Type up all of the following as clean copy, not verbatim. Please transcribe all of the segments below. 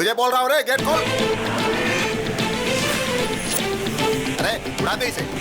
तुझे बोल रहा हूँ रे, गेट खोल। अरे उड़ा दे इसे।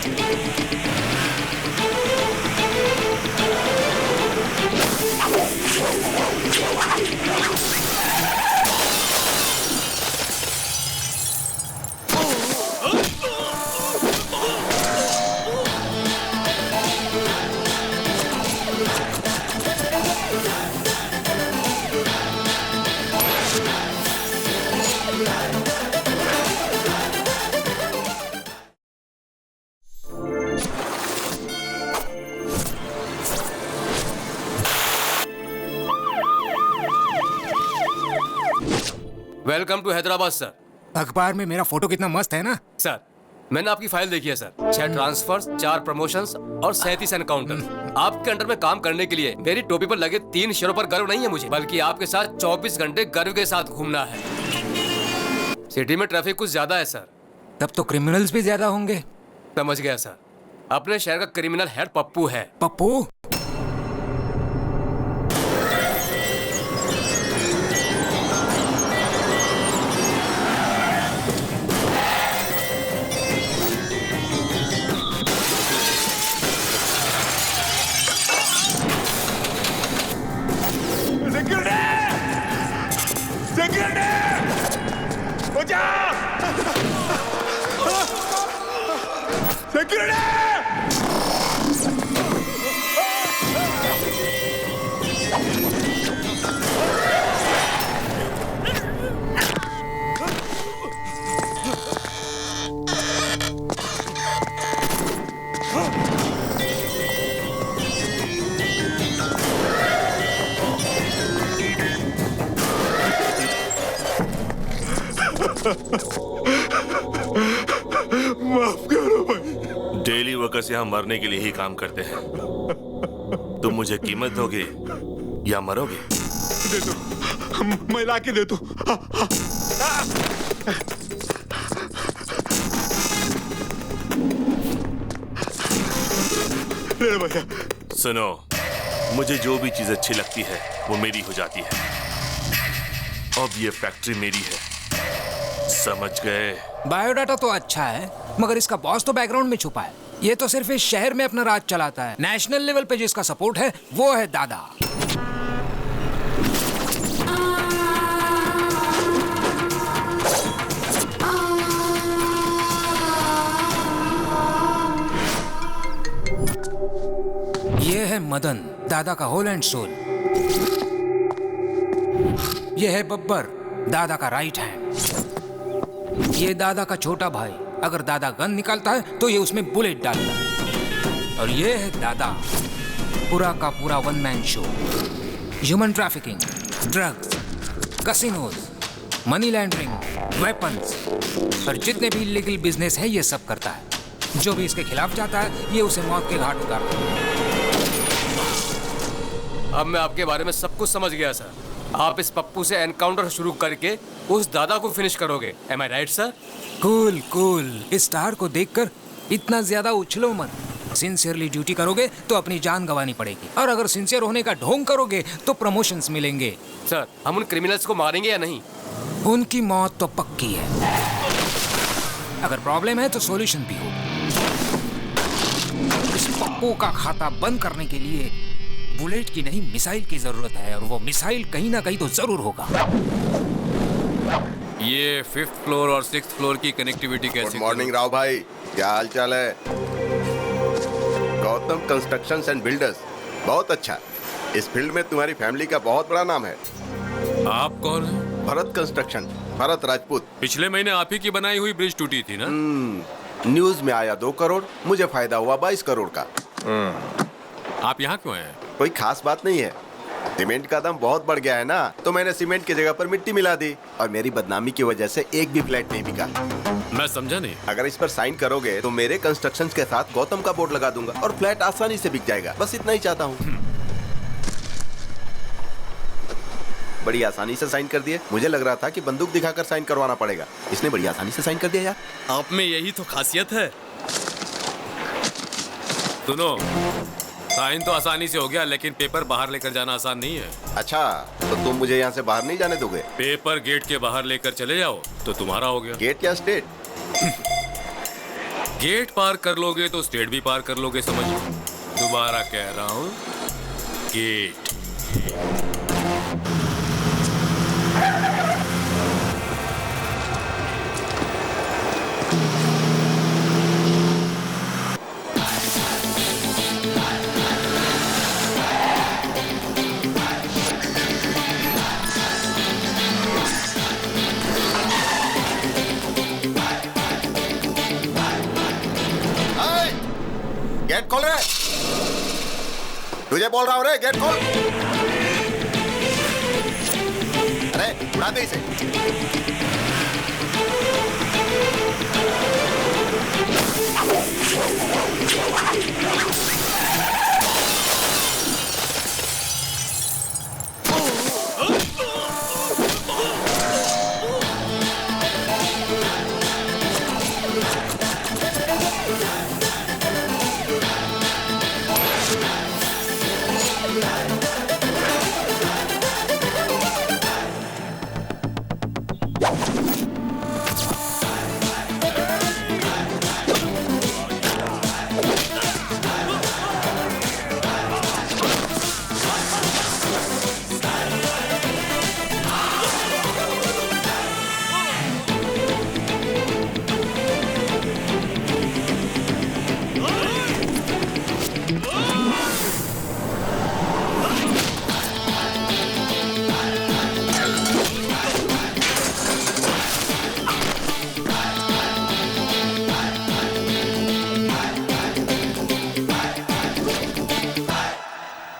Welcome to Hyderabad sir. अखबार में मेरा फोटो कितना मस्त है ना सर, मैंने आपकी फाइल देखी है सर। 6 ट्रांसफर्स, 4 प्रमोशंस और 37 एनकाउंटर। आपके अंडर में काम करने के लिए मेरी टोपी पर लगे 3 शेरों पर गर्व नहीं है मुझे, बल्कि आपके साथ 24 घंटे गर्व के साथ घूमना है। सिटी में ट्रैफिक कुछ ज्यादा है सर। तब तो क्रिमिनल्स भी ज्यादा होंगे। समझ गया सर। अपने शहर का क्रिमिनल हेड पप्पू है। पप्पू? माफ करो भाई। डेली वर्कर्स यहाँ मरने के लिए ही काम करते हैं। तुम मुझे कीमत दोगे या मरोगे? दे दो, मैं ला के दे दो। ले भैया। सुनो, मुझे जो भी चीज अच्छी लगती है वो मेरी हो जाती है। अब ये फैक्ट्री मेरी है, समझ गए? बायोडाटा तो अच्छा है, मगर इसका बॉस तो बैकग्राउंड में छुपा है। ये तो सिर्फ इस शहर में अपना राज चलाता है। नेशनल लेवल पे जिसका सपोर्ट है वो है दादा। ये है मदन, दादा का होल एंड सोल। ये है बब्बर, दादा का राइट हैंड। ये दादा का छोटा भाई, अगर दादा गन निकालता है तो ये उसमें बुलेट डालता है। और ये है दादा, पूरा का पूरा one man show. Human trafficking, drugs, casinos, money laundering, weapons और जितने भी इलीगल बिजनेस है ये सब करता है। जो भी इसके खिलाफ जाता है ये उसे मौत के घाट उतारता है। अब मैं आपके बारे में सब कुछ समझ गया सर। आप इस पप्पू से एनकाउंटर शुरू करके उस दादा को फिनिश करोगे। एम आई राइट सर? Cool cool. इस स्टार को देखकर इतना ज्यादा उछलो मत। सिंसियरली ड्यूटी करोगे तो अपनी जान गंवानी पड़ेगी, और अगर सिंसियर होने का ढोंग करोगे तो प्रमोशंस मिलेंगे। सर, हम उन क्रिमिनल्स को मारेंगे या नहीं? उनकी मौत तो पक्की है। अगर प्रॉब्लम है तो सॉल्यूशन भी हो। इस पप्पू का खाता बंद करने के लिए बुलेट की नहीं मिसाइल की जरूरत है, और वो मिसाइल कहीं ना कहीं तो जरूर होगा। ये 5th फ्लोर और 6th फ्लोर की कनेक्टिविटी कैसी? गुड मॉर्निंग राव भाई, क्या हाल चाल है? गौतम कंस्ट्रक्शंस एंड बिल्डर्स, बहुत अच्छा। इस फील्ड में तुम्हारी फैमिली का बहुत बड़ा नाम है। आप कौन हैं? भरत कंस्ट्रक्शन, भरत राजपूत। पिछले महीने आप ही की बनाई हुई ब्रिज टूटी थी ना? न्यूज में आया 2 करोड़, मुझे फायदा हुआ 22 करोड़ का। आप यहाँ क्यों हैं? कोई खास बात नहीं है, सीमेंट का दाम बहुत बढ़ गया है ना, तो मैंने सीमेंट की जगह पर मिट्टी मिला दी, और मेरी बदनामी की वजह से एक भी फ्लैट नहीं बिका। मैं समझा नहीं। अगर इस पर साइन करोगे तो मेरे कंस्ट्रक्शन के साथ गौतम का बोर्ड लगा दूंगा और फ्लैट आसानी से बिक जाएगा। बस इतना ही चाहता हूँ। बड़ी आसानी से साइन कर दिए। मुझे लग रहा था कि बंदूक दिखाकर साइन करवाना पड़ेगा, इसने बड़ी आसानी से साइन कर दिया यार। आप में यही तो खासियत है। सुनो, साइन तो आसानी से हो गया, लेकिन पेपर बाहर लेकर जाना आसान नहीं है। अच्छा, तो तुम मुझे यहाँ से बाहर नहीं जाने दोगे? पेपर गेट के बाहर लेकर चले जाओ तो तुम्हारा हो गया। गेट क्या स्टेट? गेट पार कर लोगे तो स्टेट भी पार कर लोगे, समझो। दोबारा कह रहा हूँ, गेट। गेट खोल रे, तुझे बोल रहा हूँ रे, गेट खोल। अरे उड़ा दे इसे।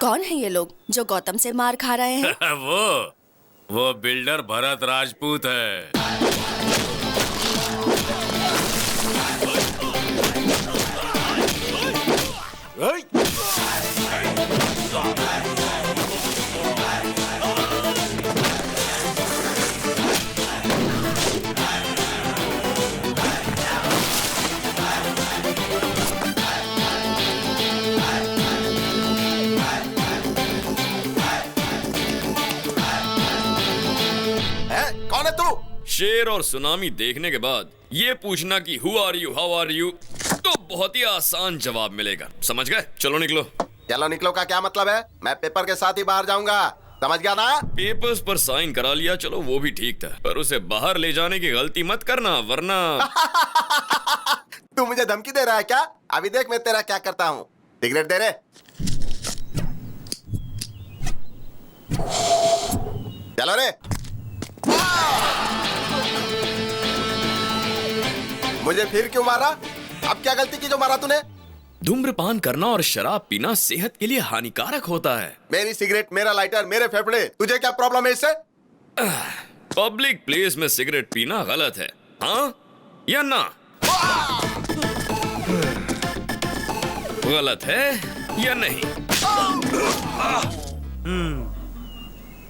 कौन है ये लोग जो गौतम से मार खा रहे हैं? वो बिल्डर भरत राजपूत है। कौन है तू? शेर और सुनामी देखने के बाद ये पूछना कि who are you, how are you, तो बहुत ही आसान जवाब मिलेगा। समझ गए? चलो निकलो। चलो निकलो का क्या मतलब है? मैं पेपर के साथ ही बाहर जाऊंगा, समझ गया ना? पेपर्स पर साइन करा लिया, चलो वो भी ठीक था, पर उसे बाहर ले जाने की गलती मत करना, वरना तू मुझे धमकी दे रहा है क्या? अभी देख मैं तेरा क्या करता हूँ। सिगरेट दे रे। चलो रे। मुझे फिर क्यों मारा? अब क्या गलती की जो मारा तूने? धूम्रपान करना और शराब पीना सेहत के लिए हानिकारक होता है। मेरी सिगरेट, मेरा लाइटर, मेरे फेफड़े, तुझे क्या प्रॉब्लम है इससे? पब्लिक प्लेस में सिगरेट पीना गलत है, हाँ या ना? गलत है या नहीं?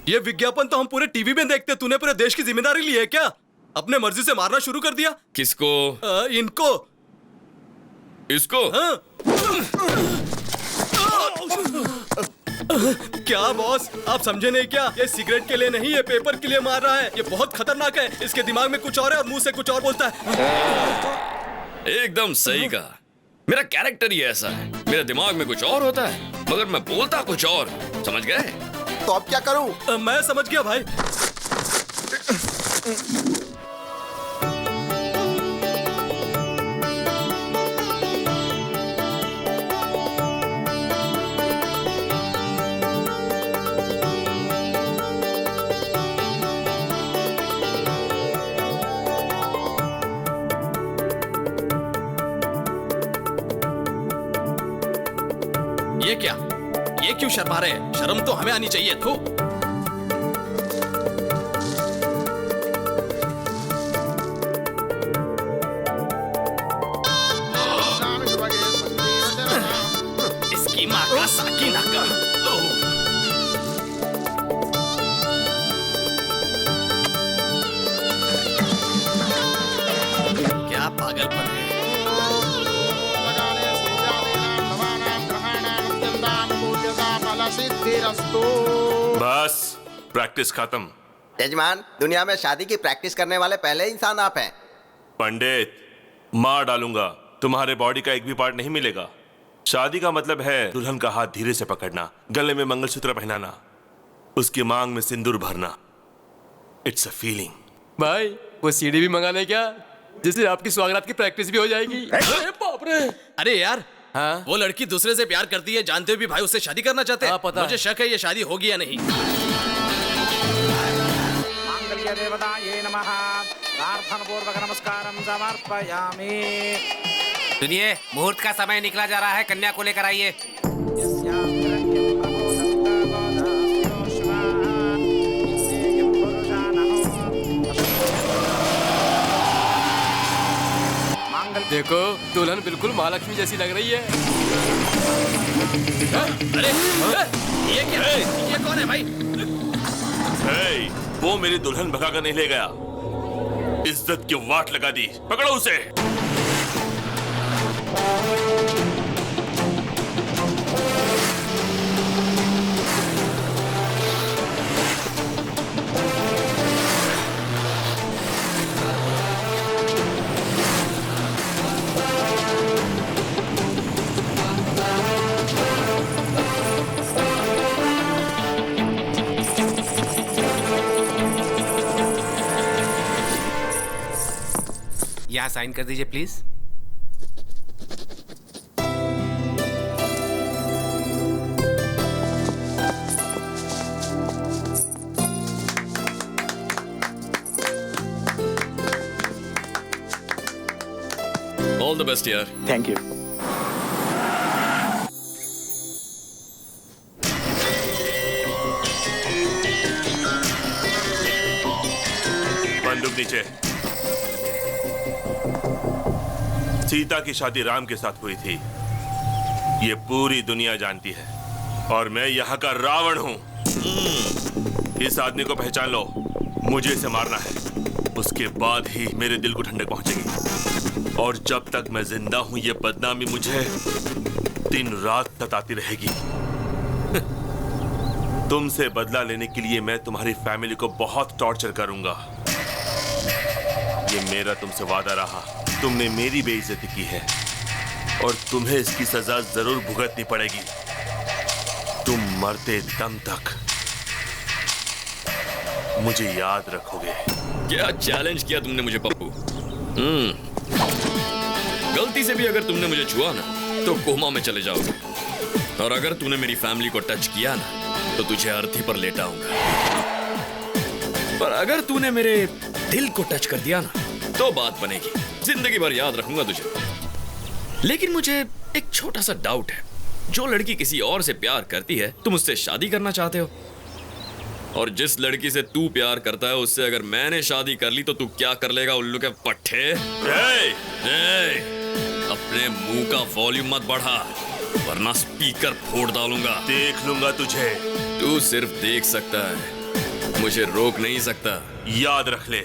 ये विज्ञापन तो हम पूरे टीवी में देखते, तूने पूरे देश की जिम्मेदारी ली है क्या? अपने मर्जी से मारना शुरू कर दिया। किसको? इनको। इसको? हाँ। क्या बॉस, आप समझे नहीं क्या? ये सिगरेट के लिए नहीं, ये पेपर के लिए मार रहा है। ये बहुत खतरनाक है, इसके दिमाग में कुछ और है और मुंह से कुछ और बोलता है। एकदम सही कहा। मेरा कैरेक्टर ही ऐसा है, मेरे दिमाग में कुछ और होता है मगर मैं बोलता कुछ और। समझ गए? तो अब क्या करूं? मैं समझ गया भाई। ये क्या? ये क्यों शर्मा रहे हैं? शर्म तो हमें आनी चाहिए। थू। इसकी माँ का साकी नाका। क्या पागलपन है। बस प्रैक्टिस खत्म। यजमान, दुनिया में शादी की प्रैक्टिस करने वाले पहले इंसान आप हैं। पंडित, मार डालूंगा, तुम्हारे बॉडी का एक भी पार्ट नहीं मिलेगा। शादी का मतलब है दुल्हन का हाथ धीरे से पकड़ना, गले में मंगलसूत्र पहनाना, उसकी मांग में सिंदूर भरना। It's a feeling. भाई वो सीडी भी मंगा ले क्या, जिससे आपकी स्वागत की प्रैक्टिस भी हो जाएगी। अरे बाप रे। अरे यार, हाँ? वो लड़की दूसरे से प्यार करती है, जानते हुए भी भाई उससे शादी करना चाहते हैं। हाँ, पता मुझे है। शक है ये शादी होगी या नहीं। मांगल्य देवताये नमः। प्रार्थनापूर्वक नमस्कारं समर्पयामि। सुनिए, मुहूर्त का समय निकला जा रहा है, कन्या को लेकर आइए। देखो दुल्हन बिल्कुल महालक्ष्मी जैसी लग रही है। अरे ये क्या है? ये कौन है भाई? हे, वो मेरी दुल्हन भगा कर नहीं ले गया, इज्जत की वाट लगा दी। पकड़ो उसे। यहाँ साइन कर दीजिए प्लीज। ऑल द बेस्ट यार। Thank you. बंदूक नीचे। सीता की शादी राम के साथ हुई थी, ये पूरी दुनिया जानती है, और मैं यहाँ का रावण हूँ। इस आदमी को पहचान लो, मुझे इसे मारना है, उसके बाद ही मेरे दिल को ठंडक पहुंचेगी। और जब तक मैं जिंदा हूं ये बदनामी मुझे दिन रात सताती रहेगी। तुमसे बदला लेने के लिए मैं तुम्हारी फैमिली को बहुत टॉर्चर करूंगा। ये मेरा तुमसे वादा रहा, तुमने मेरी बेइज्जती की है और तुम्हें इसकी सजा जरूर भुगतनी पड़ेगी, तुम मरते दम तक मुझे याद रखोगे। क्या चैलेंज किया तुमने मुझे पप्पू। गलती से भी अगर तुमने मुझे छुआ ना तो कोमा में चले जाओगे, और अगर तूने मेरी फैमिली को टच किया ना तो तुझे अर्थी पर लेटाऊंगा। पर अगर तूने मेरे दिल को टच कर दिया ना तो बात बनेगी, जिंदगी भर याद रखूंगा तुझे। लेकिन मुझे एक छोटा सा डाउट है, जो लड़की किसी और से प्यार करती है तुम उससे शादी करना चाहते हो, और जिस लड़की से तू प्यार करता है उससे अगर मैंने शादी कर ली तो तू क्या कर लेगा उल्लू के पट्टे? अपने मुंह का वॉल्यूम मत बढ़ा वरना स्पीकर फोड़ डालूंगा। देख लूंगा तुझे। तू सिर्फ देख सकता है, मुझे रोक नहीं सकता। याद रख ले,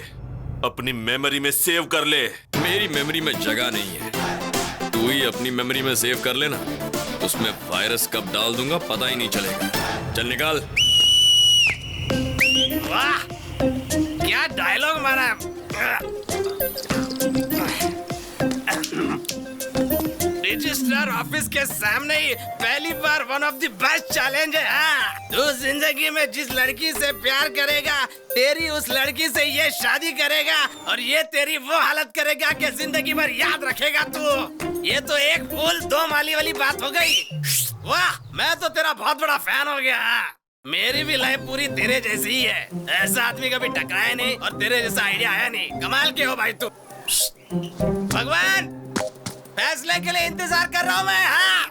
अपनी मेमोरी में सेव कर ले। मेरी मेमोरी में जगह नहीं है, तू ही अपनी मेमोरी में सेव कर लेना, उसमें वायरस कब डाल दूंगा पता ही नहीं चलेगा। चल निकाल। वाह, क्या डायलॉग मारा। रजिस्ट्रार ऑफिस के सामने ही पहली बार one of the best challenge है। हाँ, तू जिंदगी में जिस लड़की से प्यार करेगा तेरी उस लड़की से ये शादी करेगा और ये तेरी वो हालत करेगा कि जिंदगी भर याद रखेगा तू। ये तो एक फूल दो माली वाली बात हो गई। वाह, मैं तो तेरा बहुत बड़ा फैन हो गया। मेरी भी लाइफ पूरी तेरे जैसी ही है, ऐसा आदमी कभी टकराया नहीं और तेरे जैसा आइडिया आया नहीं। कमाल के हो भाई तू। भगवान, फैसले के लिए इंतजार कर रहा हूं मैं। हाँ,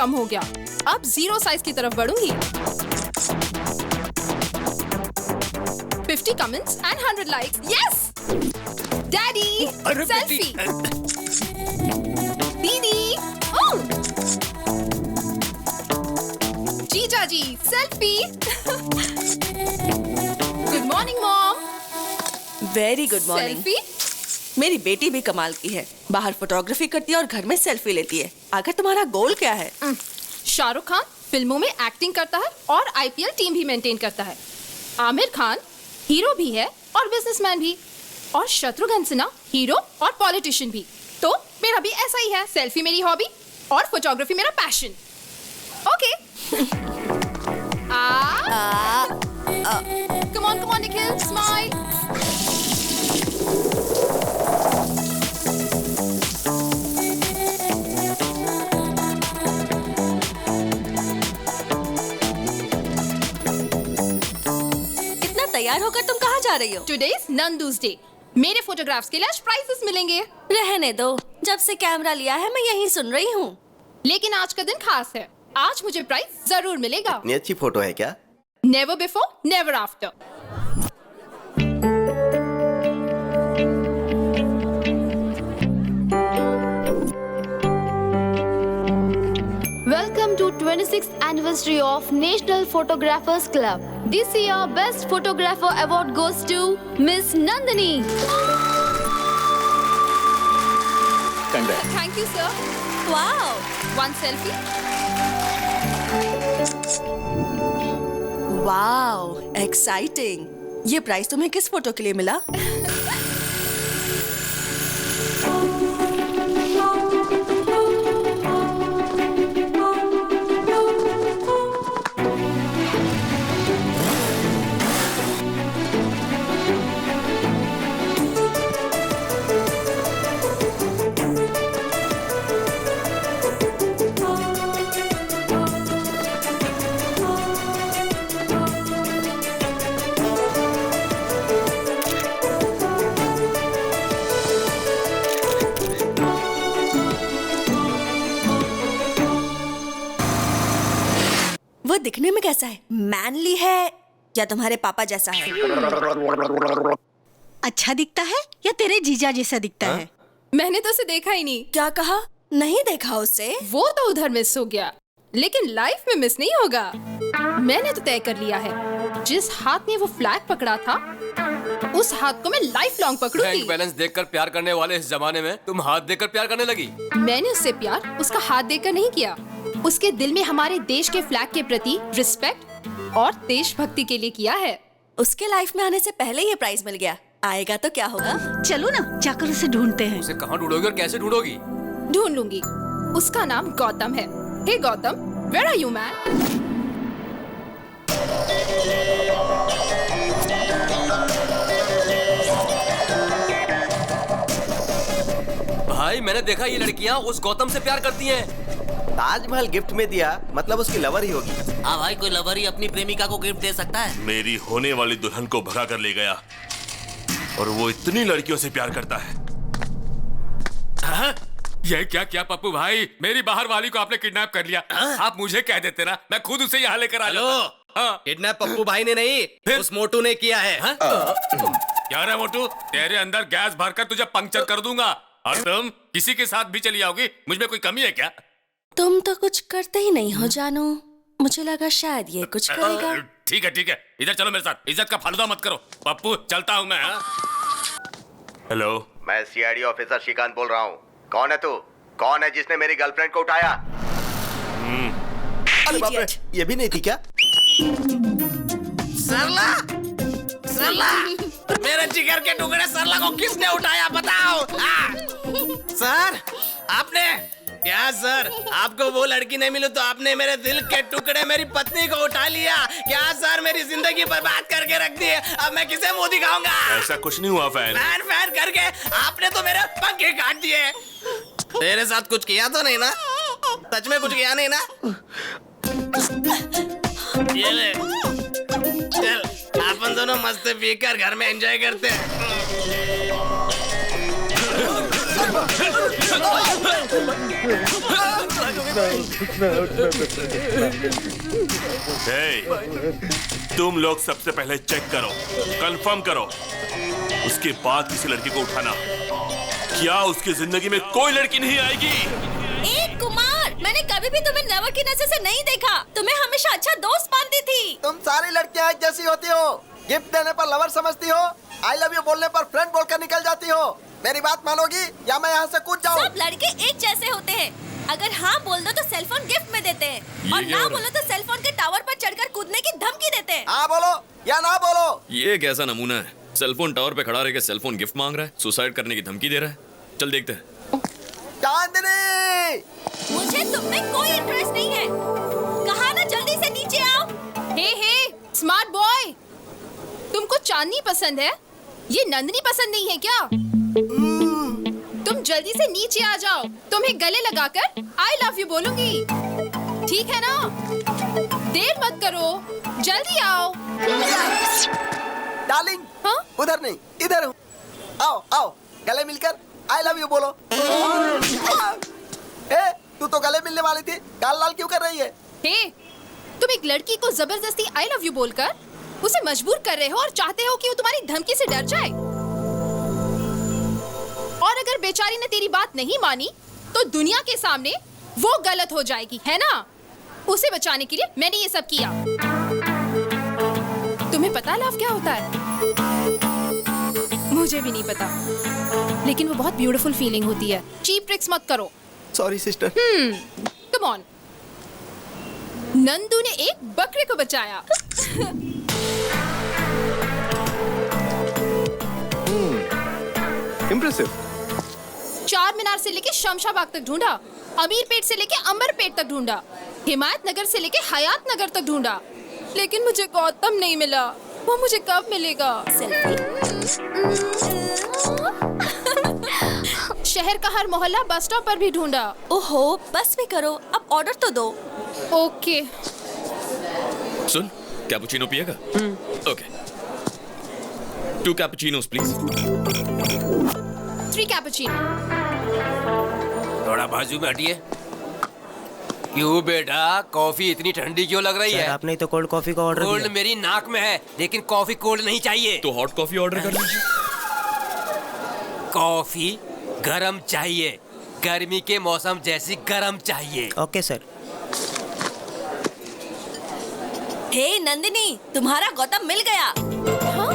कम हो गया। अब 0 साइज की तरफ बढ़ूंगी। 50 comments and 100 likes. Yes daddy, selfie. दीदी, जीजा जी, selfie. Good morning mom. Very good morning. Selfie. मेरी बेटी भी कमाल की है, बाहर फोटोग्राफी करती है और घर में सेल्फी लेती है। आखिर तुम्हारा गोल क्या है? शाहरुख खान फिल्मों में एक्टिंग करता है और IPL टीम भी मेंटेन करता है। आमिर खान हीरो भी है और बिजनेसमैन भी, और शत्रुघ्न सिन्हा हीरो और पॉलिटिशियन भी। तो मेरा भी ऐसा ही है, सेल्फी मेरी हॉबी और फोटोग्राफी मेरा passion. Okay. Come on Nikhil, smile. तैयार होकर तुम कहाँ जा रही हो? Today's Nandu's Day। मेरे फोटोग्राफ्स के लिए आज प्राइजेस मिलेंगे। रहने दो, जब से कैमरा लिया है मैं यही सुन रही हूँ। लेकिन आज का दिन खास है, आज मुझे प्राइज जरूर मिलेगा। इतनी अच्छी फोटो है क्या? Never before never after. Welcome to 26th anniversary of National Photographers Club. This year, Best Photographer Award goes to Miss Nandini. Congrats. Thank you, sir. Wow. One selfie. Wow, exciting. ये prize तुम्हें किस photo के लिए मिला? वो दिखने में कैसा है? मैनली है या तुम्हारे पापा जैसा है? अच्छा दिखता है या तेरे जीजा जैसा दिखता है? मैंने तो उसे देखा ही नहीं। क्या कहा? नहीं देखा उसे? वो तो उधर मिस हो गया, लेकिन लाइफ में मिस नहीं होगा। मैंने तो तय कर लिया है, जिस हाथ ने वो फ्लैग पकड़ा था उस हाथ को मैं लाइफ लॉन्ग पकड़ूंगी। बैंक बैलेंस देखकर प्यार करने वाले इस जमाने में तुम हाथ देकर प्यार करने लगी। मैंने उससे प्यार उसका हाथ देकर नहीं किया, उसके दिल में हमारे देश के फ्लैग के प्रति रिस्पेक्ट और देशभक्ति के लिए किया है। उसके लाइफ में आने से पहले ये प्राइज मिल गया, आएगा तो क्या होगा? चलो ना जाकर उसे ढूंढते हैं। उसे कहाँ ढूंढोगी और कैसे ढूंढोगी? ढूंढ लूंगी। उसका नाम गौतम है। Hey Gautam, where are you man? भाई मैंने देखा ये लड़कियां उस गौतम से प्यार करती हैं। ताजमहल गिफ्ट में दिया मतलब उसकी लवर ही होगी। हाँ भाई, कोई लवर ही अपनी प्रेमिका को गिफ्ट दे सकता है। मेरी होने वाली दुल्हन को भगा कर ले गया और वो इतनी लड़कियों से प्यार करता है। हाँ? ये क्या क्या पप्पू भाई, मेरी बाहर वाली को आपने किडनैप कर लिया। आप मुझे कह देते ना, मैं खुद उसे यहाँ लेकर आ जाता। किडनैप पप्पू भाई ने नहीं, उस मोटू ने किया है। क्या रे मोटू, तेरे अंदर गैस भरकर तुझे पंक्चर कर दूंगा। और तुम किसी के साथ भी चली आओगी, मुझ में कोई कमी है क्या? तुम तो कुछ करते ही नहीं हो जानू, मुझे लगा शायद ये कुछ करेगा। ठीक है, इधर चलो मेरे साथ। इज्जत का फालूदा मत करो पप्पू, चलता हूँ मैं। हेलो, मैं CID ऑफिसर श्रीकांत बोल रहा हूँ। कौन है तू? कौन है जिसने मेरी गर्लफ्रेंड को उठाया? अरे बाप रे, ये भी नहीं थी क्या? सरला, सरला, मेरे जिगर के टुकड़े सरला को किसने उठाया बताओ? सर, आपने क्या? सर, आपको वो लड़की नहीं मिली तो आपने मेरे दिल के टुकड़े मेरी पत्नी को उठा लिया क्या? सर, मेरी जिंदगी बर्बाद करके रख दी। अब मैं किसे मुंह दिखाऊंगा? ऐसा कुछ नहीं हुआ फैन। फैन करके आपने तो मेरे पंखे काट दिए। तेरे साथ कुछ किया तो नहीं ना? सच में कुछ किया नहीं ना? ये ले, चल अपन दोनों मस्त पीकर घर में एंजॉय करते हैं। तुम लोग सबसे पहले चेक करो, कंफर्म करो, उसके बाद किसी लड़की को उठाना। क्या उसकी जिंदगी में कोई लड़की नहीं आएगी? एक कुमार, मैंने कभी भी तुम्हें लवर की नजर से नहीं देखा। तुम्हें हमेशा अच्छा दोस्त मानती थी। तुम सारी लड़कियां एक जैसी होती हो। गिफ्ट देने पर लवर समझती हो, आई लव यू बोलने पर फ्रेंड बोलकर निकल जाती हो। मेरी बात मानोगी या मैं यहाँ से कूद जाऊँ? सब लड़के एक जैसे होते हैं। अगर हाँ बोल दो तो सेलफोन गिफ्ट में देते हैं और ना बोलो तो सेलफोन के टावर पर चढ़कर कूदने की धमकी देते हैं। हाँ बोलो या ना बोलो। ये कैसा नमूना है? सेलफोन टावर पे खड़ा रहकर सेलफोन गिफ्ट मांग रहा है, सुसाइड करने की धमकी दे रहा है। चल देखते हैं। चांदनी, मुझे तुम में कोई इंटरेस्ट नहीं है। कहा ना जल्दी से नीचे आओ। हे स्मार्ट बॉय, तुमको चांदनी पसंद है, ये नंदनी पसंद नहीं है क्या? तुम जल्दी से नीचे आ जाओ, तुम्हें गले लगाकर आई लव यू बोलूंगी, ठीक है ना? देर मत करो, जल्दी आओ। डार्लिंग, हाँ? उधर नहीं इधर हूँ। आओ आओ, गले मिलकर आई लव यू बोलो। ए, तू तो गले मिलने वाली थी, गाल लाल क्यों कर रही है? हे, तुम एक लड़की को जबरदस्ती आई लव यू बोलकर उसे मजबूर कर रहे हो और चाहते हो कि वो तुम्हारी धमकी से डर जाए। और अगर बेचारी ने तेरी बात नहीं मानी तो दुनिया के सामने वो गलत हो जाएगी, है ना? उसे बचाने के लिए मैंने ये सब किया। तुम्हें पता है लव क्या होता है? मुझे भी नहीं पता, लेकिन वो बहुत ब्यूटीफुल फीलिंग होती है। चीप ट्रिक्स मत करो। Sorry sister. Come on. Nandu ने एक बकरे को बचाया। इम्प्रेसिव। चार मीनार से लेके शमशाबाग तक ढूंढा, अमीर पेट से लेके अंबर पेट तक ढूंढा, हिमायत नगर से लेके हयात नगर तक ढूंढा, लेकिन मुझे गौतम नहीं मिला। वो मुझे कब मिलेगा? शहर का हर मोहल्ला बस स्टॉप पर भी ढूंढा। ओहो, बस भी करो, अब ऑर्डर तो दो। ओके। सुन, कैपुचिनो पिएगा? ओके। 2 cappuccinos please. 3 कैपुचिनो। थोड़ा बाजू में हटिए। क्यों बेटा, कॉफी इतनी ठंडी क्यों लग रही है? आपने तो कोल्ड कॉफी का ऑर्डर दिया। कोल्ड मेरी नाक में है, लेकिन कॉफी कोल्ड नहीं चाहिए। तो हॉट कॉफी ऑर्डर कर लीजिए। कॉफी गरम चाहिए, गर्मी के मौसम जैसी गरम चाहिए। Okay sir. हे नंदिनी, तुम्हारा गौतम मिल गया। हाँ?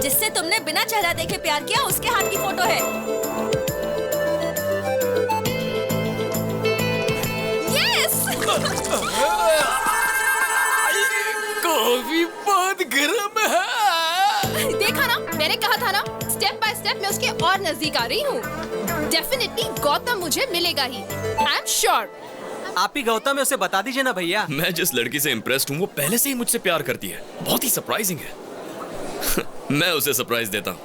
जिससे तुमने बिना चेहरा देखे प्यार किया, उसके हाथ की फोटो है। यस। कॉफी बहुत गर्म है। देखा ना, मैंने कहा था ना, स्टेप बाय स्टेप मैं उसके और नजदीक आ रही हूँ। डेफिनेटली गौतम मुझे मिलेगा ही। I am sure. आप ही गौतम है, उसे बता दीजिए ना भैया। मैं जिस लड़की से इम्प्रेस्ड हूँ वो पहले से ही मुझसे प्यार करती है। बहुत ही सरप्राइजिंग है। मैं उसे सरप्राइज देता हूँ।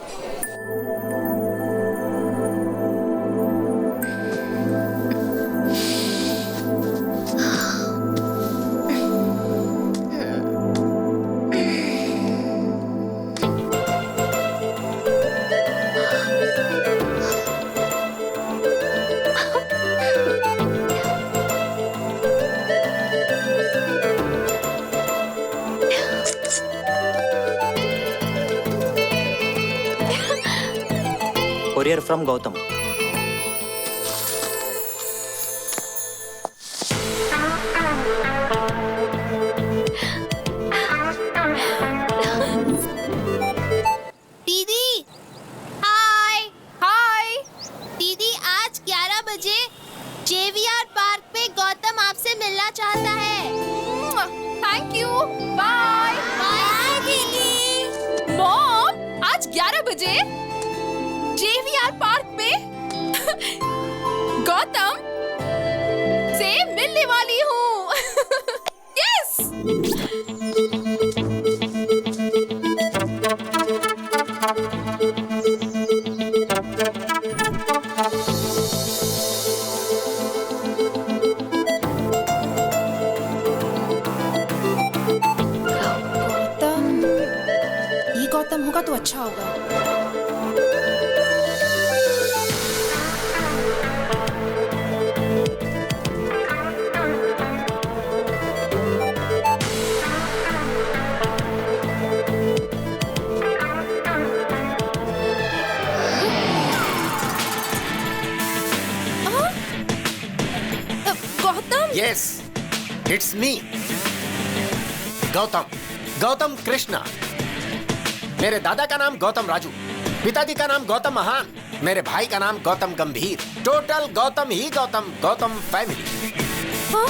Courier from Gautam. दीदी, हाय हाय दीदी, आज 11 बजे JVR पार्क पे गौतम आपसे मिलना चाहता है। थैंक यू, बाय बाय दीदी। मॉम, आज 11 बजे JVR पार्क पे गौतम से मिलने वाली हूँ। यस। गौतम, ये गौतम होगा तो अच्छा होगा। Yes, it's me Gautam, Gautam Krishna. मेरे दादा का नाम गौतम राजू, पिताजी का नाम गौतम महान, मेरे भाई का नाम गौतम गंभीर। टोटल गौतम ही गौतम, गौतम फैमिली। हाँ?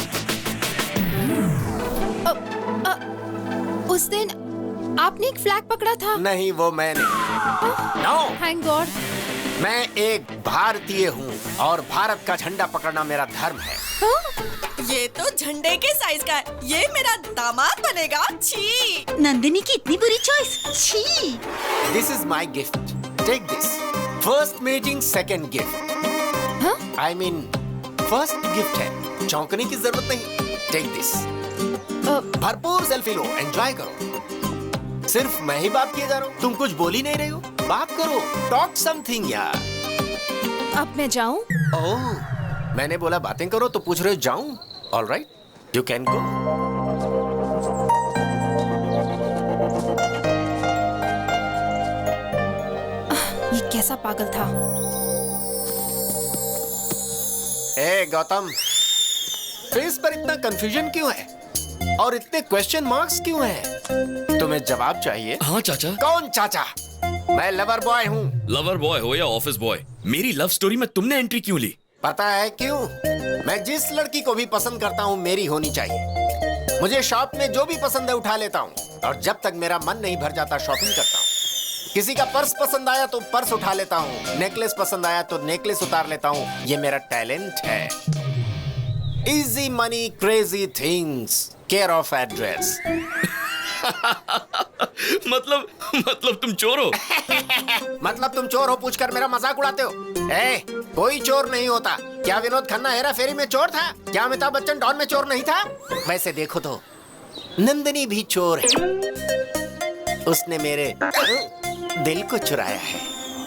उस दिन आपने एक फ्लैग पकड़ा था। नहीं, वो मैंने। No, thank God. मैं एक भारतीय हूँ और भारत का झंडा पकड़ना मेरा धर्म है। ये तो झंडे के साइज का है। ये मेरा दामाद बनेगा। छी। नंदिनी की इतनी बुरी चॉइस। छी। This is my gift, take this. First meeting second gift. I mean first gift है, चौंकने की जरूरत नहीं। Take this. भरपूर सेल्फी लो, एंजॉय करो। सिर्फ मैं ही बात किए जा रहा हूँ, तुम कुछ बोल ही नहीं रही हो। बात करो, टॉक समथिंग यार। अब मैं जाऊँ? ओह, मैंने बोला बातें करो तो पूछ रहे हो जाऊँ? All right, you can go. ये कैसा पागल था? ए गौतम, फेस पर इतना कंफ्यूजन क्यों है और इतने क्वेश्चन मार्क्स क्यों हैं? तुम्हें जवाब चाहिए? हाँ चाचा। कौन चाचा? मैं लवर बॉय हूँ। लवर बॉय हो या ऑफिस बॉय, मेरी लव स्टोरी में तुमने एंट्री क्यों ली? पता है क्यों? मैं जिस लड़की को भी पसंद करता हूँ मेरी होनी चाहिए। मुझे शॉप में जो भी पसंद है उठा लेता हूँ और जब तक मेरा मन नहीं भर जाता शॉपिंग करता हूँ। किसी का पर्स पसंद आया तो पर्स उठा लेता हूँ, नेकलेस पसंद आया तो नेकलेस उतार लेता हूँ। ये मेरा टैलेंट है। Easy money crazy things, care of address. मतलब तुम चोर हो? मतलब तुम चोर हो पूछकर मेरा मजाक उड़ाते हो? ए, कोई चोर नहीं होता। क्या विनोद खन्ना हेरा फेरी में चोर था? क्या अमिताभ बच्चन डॉन में चोर नहीं था? वैसे देखो तो नंदिनी भी चोर है। उसने मेरे दिल को चुराया है।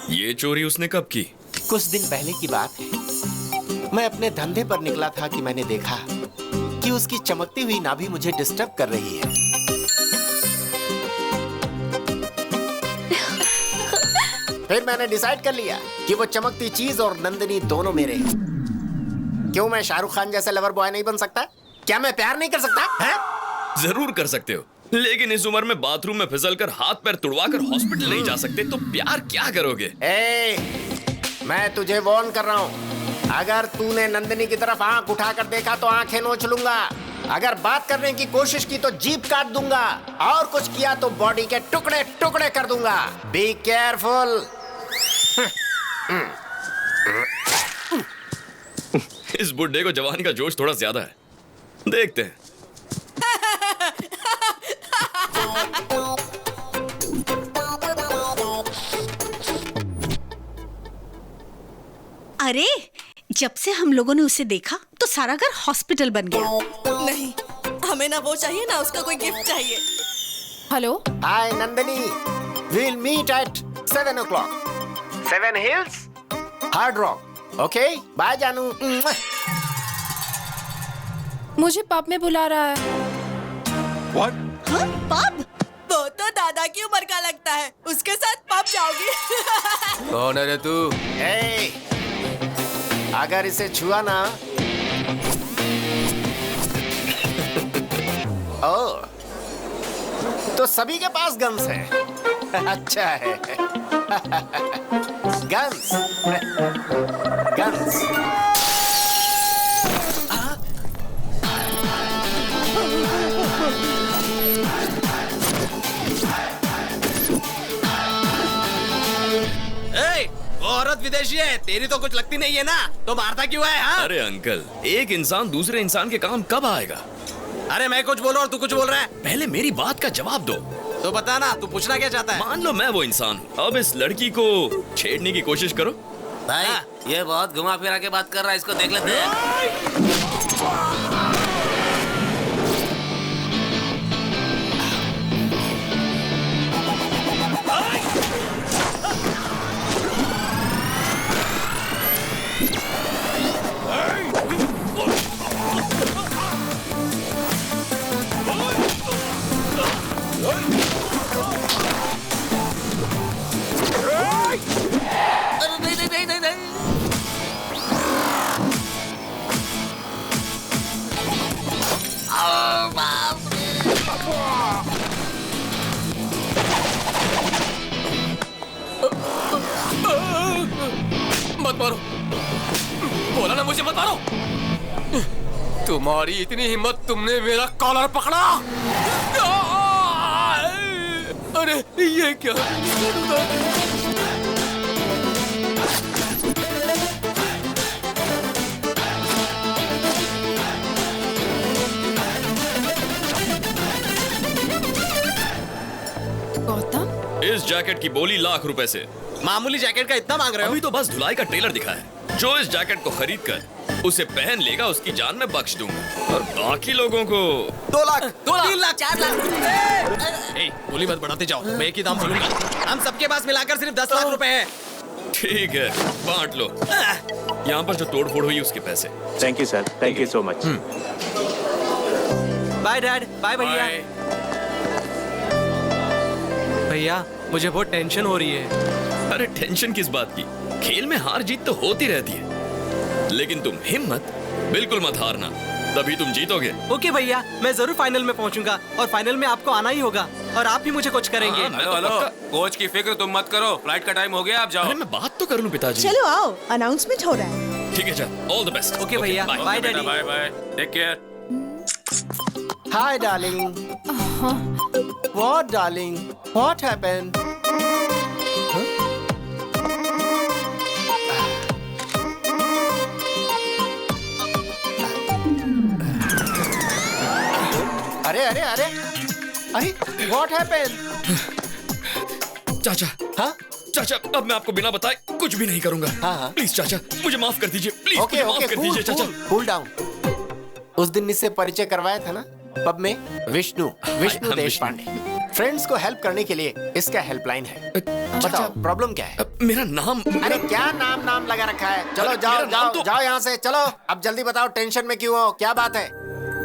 ये चोरी उसने कब की? कुछ दिन पहले की बात है। मैं अपने धंधे पर निकला था कि मैंने देखा कि उसकी चमकती हुई नाभि मुझे डिस्टर्ब कर रही है। फिर मैंने डिसाइड कर लिया कि वो चमकती चीज और नंदिनी दोनों मेरे हैं। क्यों मैं शाहरुख खान जैसा लवर बॉय नहीं बन सकता? क्या मैं प्यार नहीं कर सकता है? जरूर कर सकते हो, लेकिन इस उम्र में बाथरूम में फिसलकर हाथ पैर तुड़वाकर हॉस्पिटल नहीं जा सकते तो प्यार क्या करोगे? मैं तुझे वार्न कर रहा हूँ, अगर तूने नंदिनी की तरफ आंख उठाकर देखा तो आंखें नोच लूंगा। अगर बात करने की कोशिश की तो जीभ काट दूंगा और कुछ किया तो बॉडी के टुकड़े टुकड़े कर दूंगा। Be careful. इस बुड्ढे को जवानी का जोश थोड़ा ज्यादा है, देखते हैं। अरे, जब से हम लोगों ने उसे देखा तो सारा घर हॉस्पिटल बन गया। नहीं, हमें ना वो चाहिए ना उसका कोई गिफ्ट चाहिए। Hello, hi Nandini, we'll meet at 7 o'clock. 7 Hills, Hard Rock. Okay, bye जानू। मुझे पब में बुला रहा है। What? हाँ, पब? वो तो दादा की उम्र का लगता है, उसके साथ पब जाओगी? कौन है रे तू? अगर इसे छुआ ना ओ, तो सभी के पास गन्स है। अच्छा है। Guns guns. वो औरत विदेशी है, तेरी तो कुछ लगती नहीं है ना, तो मारता क्यों है? हाँ? अरे अंकल, एक इंसान दूसरे इंसान के काम कब आएगा? अरे मैं कुछ बोल रहा हूँ, तू कुछ बोल रहा है। पहले मेरी बात का जवाब दो। तो बता ना, तू पूछना क्या चाहता है? मान लो मैं वो इंसान हूँ, अब इस लड़की को छेड़ने की कोशिश करो। भाई ये बहुत घुमा फिरा के बात कर रहा है, इसको देख लेते हैं। मत मारो, बोला ना मुझे मत मारो। तुम्हारी इतनी हिम्मत, तुमने मेरा कॉलर पकड़ा। अरे ये क्या? गौतम, इस जैकेट की बोली लाख रुपए से। मामूली जैकेट का इतना मांग रहे हो? अभी तो बस धुलाई का ट्रेलर दिखा है। जो इस जैकेट को खरीद कर उसे पहन लेगा, उसकी जान मैं बख्श दूंगा। और बाकी लोगों को 2 लाख, 2 लाख, 3 लाख, 4 लाख। बोली मत बढ़ाते जाओ, मैं एक ही दाम बोलूंगा। हम सबके पास मिलाकर सिर्फ 10 लाख रुपए हैं। ठीक है, बांट लो। यहाँ पर जो तोड़ फोड़ हुई उसके पैसे। Thank you sir, thank you so much. Bye dad, bye भैया। भैया मुझे बहुत टेंशन हो रही है। अरे टेंशन किस बात की? खेल में हार जीत तो होती रहती है, लेकिन तुम हिम्मत बिल्कुल मत हारना, तभी तुम जीतोगे। ओके भैया, मैं जरूर फाइनल में पहुंचूंगा और फाइनल में आपको आना ही होगा और आप ही मुझे कोच करेंगे। हेलो, कोच की फिक्र तुम मत करो, फ्लाइट का टाइम हो गया, आप जाओ। अरे मैं बात तो कर लूं पिताजी। चलो आओ, अनाउंसमेंट हो रहा है। ठीक है, चल, ऑल द बेस्ट। ओके भैया, bye daddy. Bye bye, take care. Hi darling. What darling? What happened? अरे अरे अरे अरे व्हाट हैपेंड? चाचा, हाँ चाचा, अब मैं आपको बिना बताए कुछ भी नहीं करूंगा। हाँ। प्लीज चाचा, मुझे माफ कर दीजिए, प्लीज ओके मुझे माफ कर दीजिए चाचा। Cool down. उस दिन इससे परिचय करवाया था ना पब में, विष्णु हम देश पांडे। फ्रेंड्स को हेल्प करने के लिए इसका हेल्पलाइन है। बताओ प्रॉब्लम क्या है? मेरा नाम। अरे क्या नाम लगा रखा है? चलो अरे, जाओ मेरा नाम जाओ तो- जाओ यहाँ से, चलो। अब जल्दी बताओ, टेंशन में क्यों हो? क्या बात है?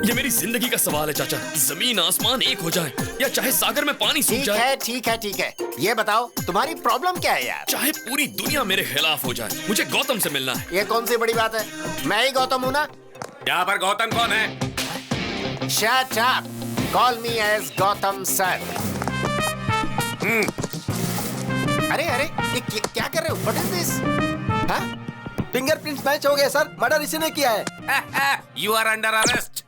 ये मेरी जिंदगी का सवाल है चाचा। जमीन आसमान एक हो जाए या चाहे सागर में पानी सूख जाए। ठीक है। ये बताओ तुम्हारी प्रॉब्लम क्या है यार? चाहे पूरी दुनिया मेरे खिलाफ हो जाए, मुझे गौतम से मिलना है। ये कौन सी बड़ी बात है? मैं ही गौतम हूँ ना। यहाँ पर गौतम कौन है? Shut up. Call me as Gautam sir. अरे ये क्या कर रहे हो? What is this? हाँ? फिंगरप्रिंट्स मैच हो गए सर, मर्डर इसी ने किया है। You are under arrest.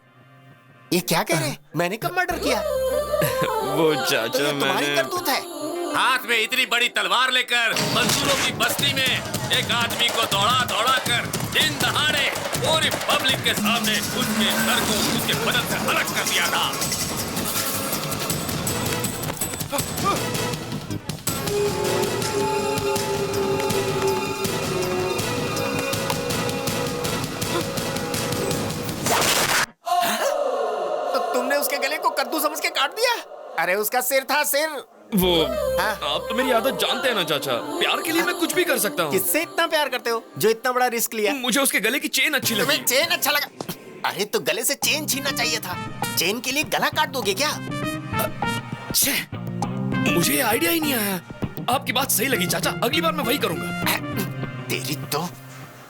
ये क्या कह रहे हैं? मैंने कब मर्डर किया? वो तो चाचा ये तुम्हारी मैंने करतूत है। हाथ में इतनी बड़ी तलवार लेकर मजदूरों की बस्ती में एक आदमी को दौड़ा कर दिन दहाड़े पूरी पब्लिक के सामने उसके सर को उसके बदन से अलग कर दिया था। तो तुमने उसके गले को कद्दू समझ के काट दिया? अरे उसका सिर था, सिर। वो आप तो मेरी आदत जानते हैं ना चाचा, प्यार के लिए मैं कुछ भी कर सकता हूँ। किससे इतना प्यार करते हो जो इतना बड़ा रिस्क लिया? मुझे उसके गले की चेन अच्छी लगी। तुम्हें चेन अच्छा लगा? अरे तो गले से चेन छीनना चाहिए था। चेन के लिए गला काट दोगे क्या? मुझे ये आइडिया ही नहीं आया। आपकी बात सही लगी चाचा, अगली बार मैं वही करूंगा। तेरी तो।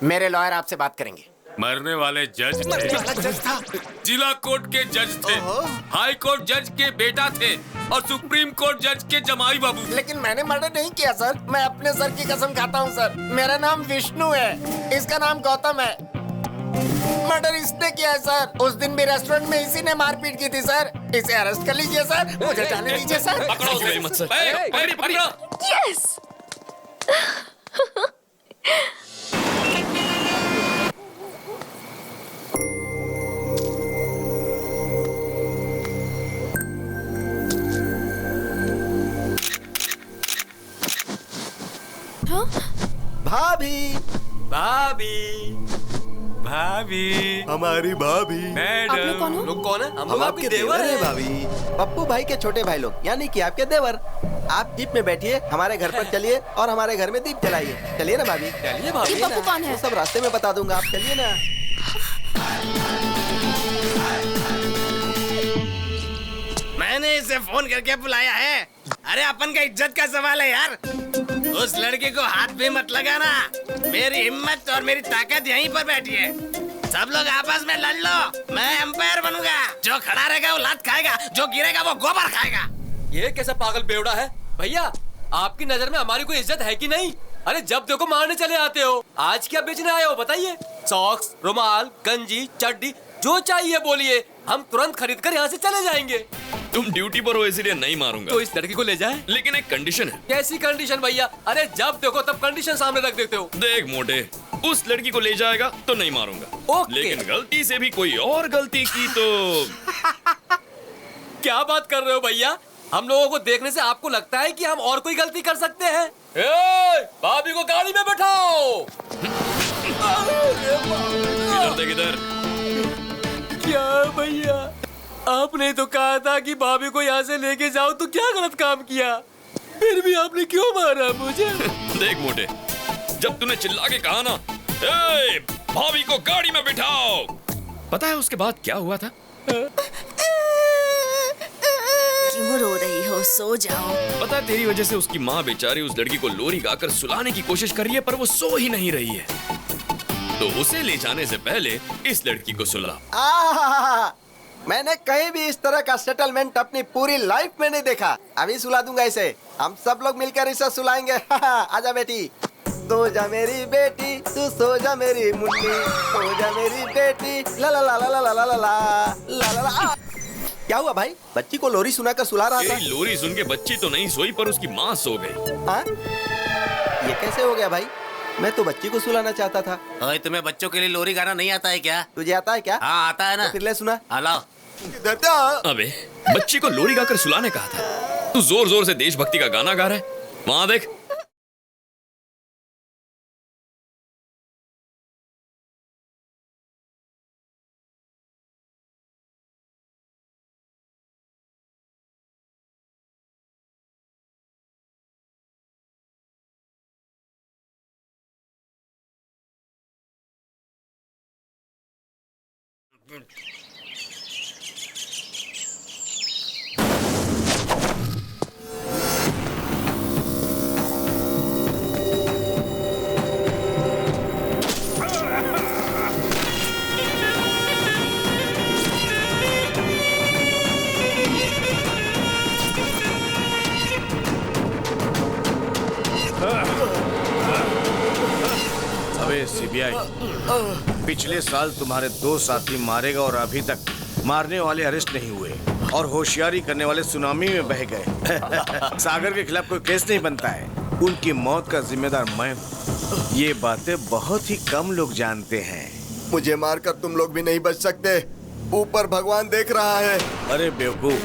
मेरे लॉयर आपसे बात करेंगे। मरने वाले जज थे, था। जिला कोर्ट के जज थे, हाई कोर्ट जज के बेटा थे और सुप्रीम कोर्ट जज के जमाई बाबू। लेकिन मैंने मर्डर नहीं किया सर। मैं अपने सर की कसम खाता हूँ सर। मेरा नाम विष्णु है, इसका नाम गौतम है। मर्डर इसने किया है सर। उस दिन भी रेस्टोरेंट में इसी ने मारपीट की थी सर। इसे अरेस्ट कर लीजिए सर, मुझे जाने दीजिए सर। पकड़ो उसे मत सर। पकड़ो। यस। भाभी, हमारी भाभी। आप लोग कौन हो? लोग कौन है? हम आपके देवर हैं भाभी। पप्पू भाई के छोटे भाई लोग, यानी कि आपके देवर। आप जीप में बैठिए, हमारे घर पर चलिए और हमारे घर में दीप जलाइए। चलिए ना भाभी। चलिए भाभी। ये पप्पू कौन है? वो सब रास्ते में बता दूंगा, आप चलिए ना। मैंने इसे फोन करके बुलाया है। अरे अपन का इज्जत का सवाल है यार। उस लड़के को हाथ भी मत लगाना। मेरी हिम्मत और मेरी ताकत यहीं पर बैठी है। सब लोग आपस में लड़ लो, मैं एम्पायर बनूंगा। जो खड़ा रहेगा वो लात खाएगा, जो गिरेगा वो गोबर खाएगा। ये कैसा पागल बेवड़ा है? भैया, आपकी नजर में हमारी कोई इज्जत है कि नहीं? अरे जब देखो मारने चले आते हो। आज क्या बेचने आए हो बताइए? सॉक्स, रुमाल, गंजी, चड्डी, जो चाहिए बोलिए, हम तुरंत खरीद कर यहाँ से चले जाएंगे। तुम ड्यूटी पर हो इसलिए नहीं मारूंगा। तो इस लड़की को ले जाए। लेकिन एक कंडीशन है। कैसी कंडीशन भैया? अरे जब देखो तब कंडीशन सामने रख देते हो। देख मोटे, उस लड़की को ले जाएगा तो नहीं मारूंगा। ओके। लेकिन गलती से भी कोई और गलती की तो क्या बात कर रहे हो भैया? हम लोगों को देखने से आपको लगता है कि हम और कोई गलती कर सकते हैं? भाभी को गाड़ी में बैठाओ। इधर देख इधर। क्या भैया, आपने तो कहा था कि भाभी को यहाँ से लेके जाओ, तो क्या गलत काम किया? फिर भी आपने क्यों मारा मुझे? देख मोटे, जब तूने चिल्ला के कहा ना, ए, भाभी को गाड़ी में बिठाओ, पता है उसके बाद क्या हुआ था? क्यों रो रही हो? सो जाओ। पता है तेरी वजह से उसकी माँ बेचारी उस लड़की को लोरी गाकर सुलाने की कोशिश कर रही है, पर वो सो ही नहीं रही है। तो उसे ले जाने से पहले इस लड़की को सुला। मैंने कहीं भी इस तरह का सेटलमेंट अपनी पूरी लाइफ में नहीं देखा। अभी सुला दूंगा इसे। हम सब लोग मिलकर इसे सुलाएंगे। आजा बेटी, सो जा मेरी बेटी, तू सो जा मेरी मुन्नी, सो जा मेरी बेटी, ला ला ला ला ला ला ला ला ला ला ला। क्या हुआ भाई? बच्ची को लोरी सुनाकर सुला रहा था। लोरी सुन के बच्ची तो नहीं सोई, पर उसकी माँ सो गई। हाँ? ये कैसे हो गया भाई? मैं तो बच्ची को सुलाना चाहता था। ओए, तुम्हें बच्चों के लिए लोरी गाना नहीं आता है क्या? तुझे आता है क्या? हाँ आता है ना। तो फिर ले सुना। हेलो। अबे बच्ची को लोरी गाकर सुलाने कहा था, तू जोर जोर से देशभक्ति का गाना गा रहा है। वहां देख। अबे सीबीआई, पिछले साल तुम्हारे 2 साथी मारे गए और अभी तक मारने वाले अरेस्ट नहीं हुए और होशियारी करने वाले सुनामी में बह गए। सागर के खिलाफ कोई केस नहीं बनता है, उनकी मौत का जिम्मेदार मैं हूँ। ये बातें बहुत ही कम लोग जानते हैं। मुझे मारकर तुम लोग भी नहीं बच सकते, ऊपर भगवान देख रहा है। अरे बेवकूफ,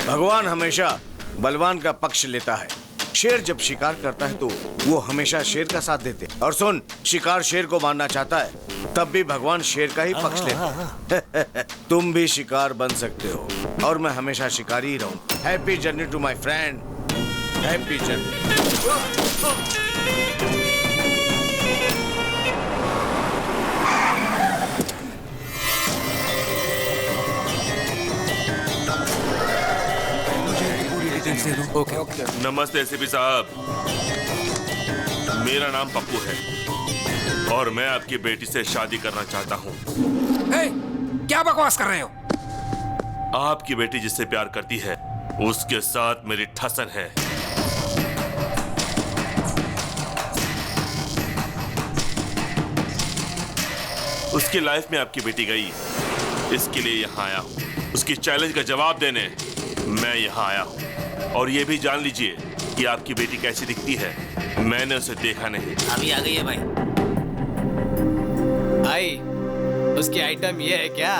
भगवान हमेशा बलवान का पक्ष लेता है। शेर जब शिकार करता है तो वो हमेशा शेर का साथ देते। और सुन, शिकार शेर को मारना चाहता है तब भी भगवान शेर का ही पक्ष लेते। तुम भी शिकार बन सकते हो और मैं हमेशा शिकारी ही रहूं। Happy journey to my friend, happy journey. Okay. नमस्ते एसीपी साहब, मेरा नाम पप्पू है और मैं आपकी बेटी से शादी करना चाहता हूँ। क्या बकवास कर रहे हो? आपकी बेटी जिससे प्यार करती है उसके साथ मेरी ठसन है। उसकी लाइफ में आपकी बेटी गई, इसके लिए यहाँ आया हूँ। उसकी चैलेंज का जवाब देने मैं यहाँ आया हूँ। और ये भी जान लीजिए कि आपकी बेटी कैसी दिखती है, मैंने उसे देखा नहीं। अभी आ गई है भाई। भाई, उसकी आइटम ये है क्या?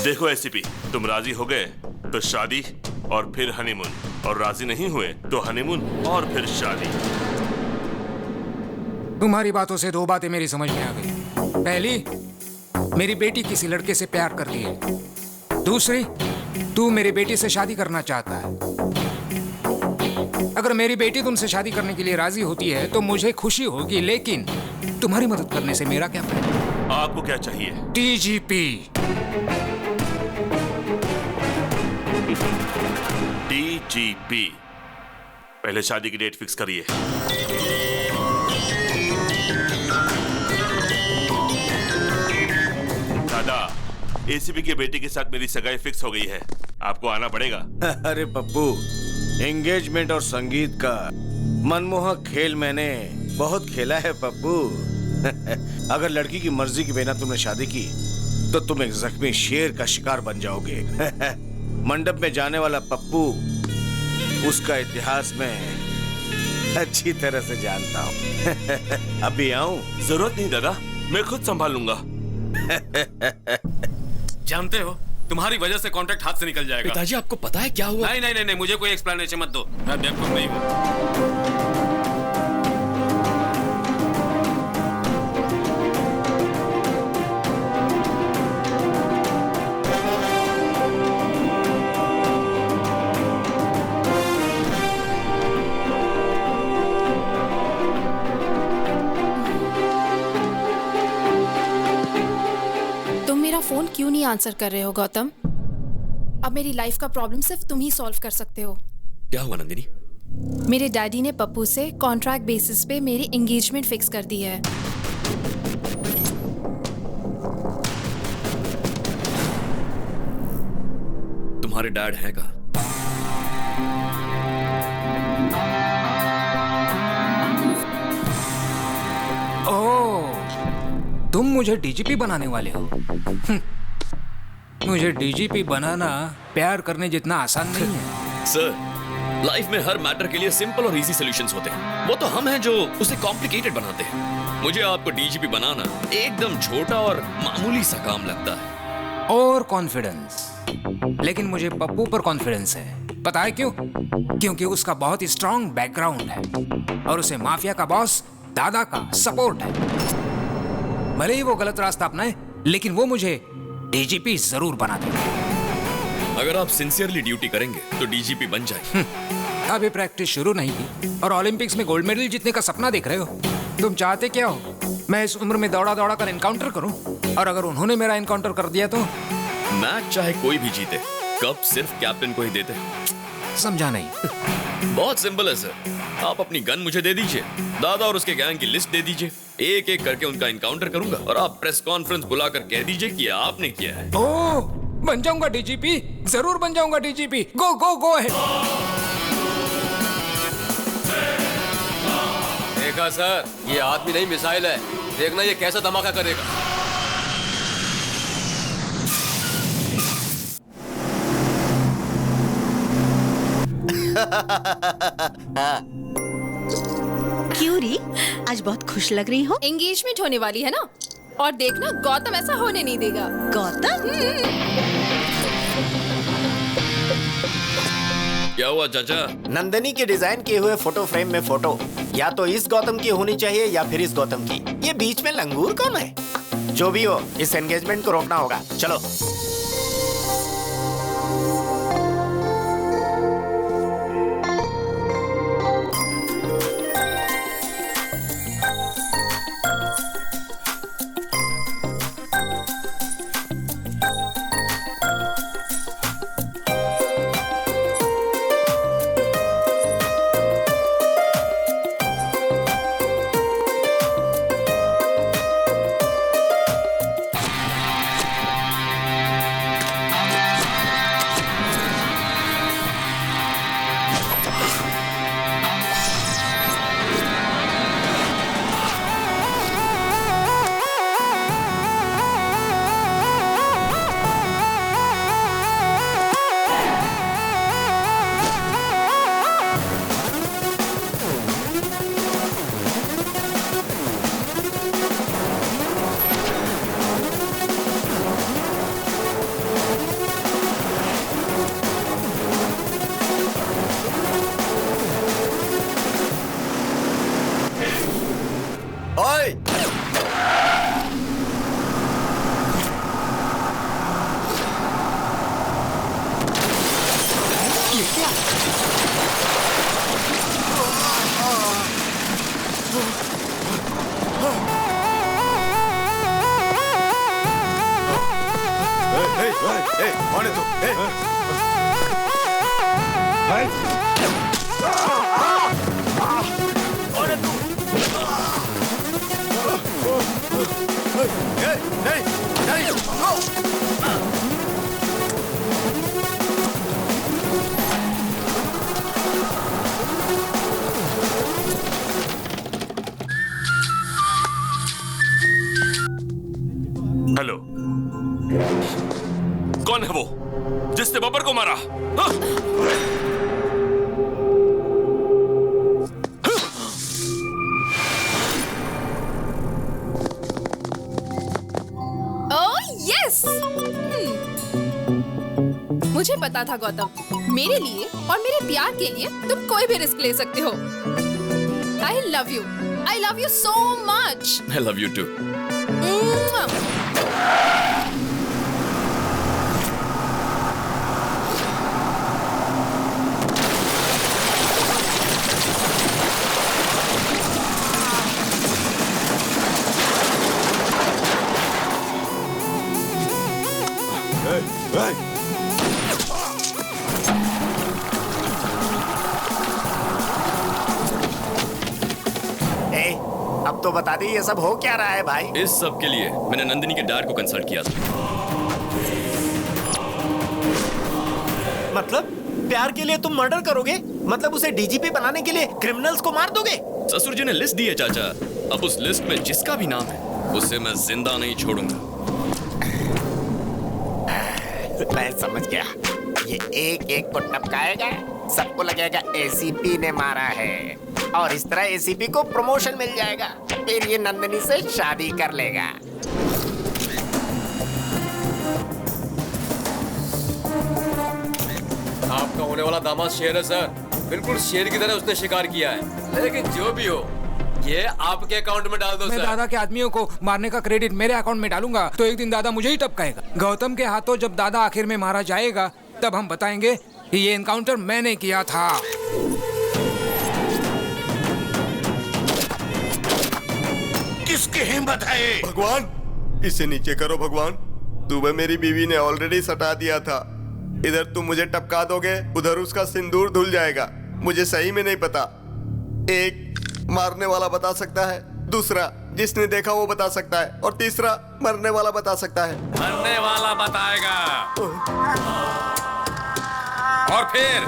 देखो एसीपी, तुम राजी हो गए तो शादी और फिर हनीमून, और राजी नहीं हुए तो हनीमून और फिर शादी। तुम्हारी बातों से 2 बातें मेरी समझ में आ गई। पहली, मेरी बेटी किसी लड़के से प्यार करती है। दूसरी, तू मेरी बेटी से शादी करना चाहता है। अगर मेरी बेटी तुमसे शादी करने के लिए राजी होती है तो मुझे खुशी होगी, लेकिन तुम्हारी मदद करने से मेरा क्या फायदा? आपको क्या चाहिए? डीजीपी। डीजीपी, पहले शादी की डेट फिक्स करिए। दादा, एसीपी की बेटी के साथ मेरी सगाई फिक्स हो गई है, आपको आना पड़ेगा। अरे पप्पू, एंगेजमेंट और संगीत का मनमोहक खेल मैंने बहुत खेला है पप्पू। अगर लड़की की मर्जी के बिना तुमने शादी की तो तुम एक जख्मी शेर का शिकार बन जाओगे। मंडप में जाने वाला पप्पू उसका इतिहास में अच्छी तरह से जानता हूँ। अभी आऊं? जरूरत नहीं दादा, मैं खुद संभाल लूंगा। जानते हो तुम्हारी वजह से कॉन्ट्रैक्ट हाथ से निकल जाएगा। पिताजी आपको पता है क्या हुआ? नहीं, मुझे कोई एक्सप्लेनेशन मत दो, मैं बेवकूफ नहीं हूँ। फोन क्यों नहीं आंसर कर रहे हो गौतम? अब मेरी लाइफ का प्रॉब्लम सिर्फ तुम ही सॉल्व कर सकते हो। क्या हुआ नंदिनी? मेरे डैडी ने पप्पू से कॉन्ट्रैक्ट बेसिस पे मेरी एंगेजमेंट फिक्स कर दी है। तुम्हारे डैड हैं कहाँ? तुम मुझे डीजीपी बनाने वाले हो? मुझे डीजीपी बनाना प्यार करने जितना आसान नहीं है। सर, लाइफ में हर मैटर के लिए सिंपल और इजी सॉल्यूशंस होते हैं। वो तो हम हैं जो उसे कॉम्प्लिकेटेड बनाते हैं। मुझे आपको डीजीपी बनाना एकदम छोटा और मामूली सा काम लगता है। और कॉन्फिडेंस, लेकिन मुझे पप्पू पर कॉन्फिडेंस है। पता है क्यों? क्योंकि उसका बहुत ही स्ट्रॉन्ग बैकग्राउंड है और उसे माफिया का बॉस दादा का सपोर्ट है। भले ही वो गलत रास्ता अपनाए, लेकिन वो मुझे डीजीपी जरूर बना देगा। अगर आप सिंसियरली ड्यूटी करेंगे तो डीजीपी बन जाएंगे। अभी प्रैक्टिस शुरू नहीं की और ओलंपिक्स में गोल्ड मेडल जीतने का सपना देख रहे हो। तुम चाहते क्या हो? मैं इस उम्र में दौड़ा दौड़ा कर एनकाउंटर करूं? और अगर उन्होंने मेरा एनकाउंटर कर दिया तो? मैच चाहे कोई भी जीते, कप सिर्फ कैप्टन को ही देते। समझा नहीं। बहुत सिंपल है सर, आप अपनी गन मुझे दे दीजिए, दादा और उसके गैंग की लिस्ट दे दीजिए, एक एक करके उनका एनकाउंटर करूंगा और आप प्रेस कॉन्फ्रेंस बुलाकर कह दीजिए कि आपने किया है। ओह, बन जाऊंगा डीजीपी, जरूर बन जाऊंगा डीजीपी। गो गो गो है। देखा सर, ये आदमी नहीं मिसाइल है। देखना ये कैसा धमाका करेगा। क्यों री, आज बहुत खुश लग रही हो? एंगेजमेंट होने वाली है ना, और देखना गौतम ऐसा होने नहीं देगा। गौतम? क्या हुआ चाचा? नंदिनी के डिजाइन किए हुए फोटो फ्रेम में फोटो या तो इस गौतम की होनी चाहिए या फिर इस गौतम की। ये बीच में लंगूर कौन है? जो भी हो, इस एंगेजमेंट को रोकना होगा। चलो। वास्ते बब्बर को मारा? यस, मुझे पता था गौतम, मेरे लिए और मेरे प्यार के लिए तुम कोई भी रिस्क ले सकते हो। I love you so much. I love you too. अब तो बता दी ये सब हो क्या रहा है भाई? इस सब के लिए मैंने नंदिनी के डैड को कंसल्ट किया था। मतलब प्यार के लिए तुम मर्डर करोगे? मतलब उसे डीजीपी बनाने के लिए क्रिमिनल्स को मार दोगे? ससुर जी ने लिस्ट दी है चाचा। अब उस लिस्ट में जिसका भी नाम है उसे मैं जिंदा नहीं छोड़ूंगा। मैं समझ गया, ये एक एक को टपकाएगा, सबको लगेगा एसीपी ने मारा है, और इस तरह एसीपी को प्रमोशन मिल जाएगा, फिर ये नंदिनी से शादी कर लेगा। आपका होने वाला दामाद शेर है सर, बिल्कुल शेर की तरह उसने शिकार किया है। लेकिन जो भी हो, ये आपके अकाउंट में डाल दो मैं सर। दादा के आदमियों को मारने का क्रेडिट मेरे अकाउंट में डालूंगा तो एक दिन दादा मुझे ही टपकाएगा। गौतम के हाथों जब दादा आखिर में मारा जाएगा तब हम बताएंगे कि ये एनकाउंटर मैंने किया था। किसकी हिम्मत है? भगवान, इसे नीचे करो भगवान। सुबह मेरी बीवी ने ऑलरेडी सटा दिया था, इधर तुम मुझे टपका दोगे, उधर उसका सिंदूर धुल जाएगा। मुझे सही में नहीं पता। एक मारने वाला बता सकता है, दूसरा जिसने देखा वो बता सकता है, और तीसरा मरने वाला बता सकता है। मरने वाला बताएगा, और फिर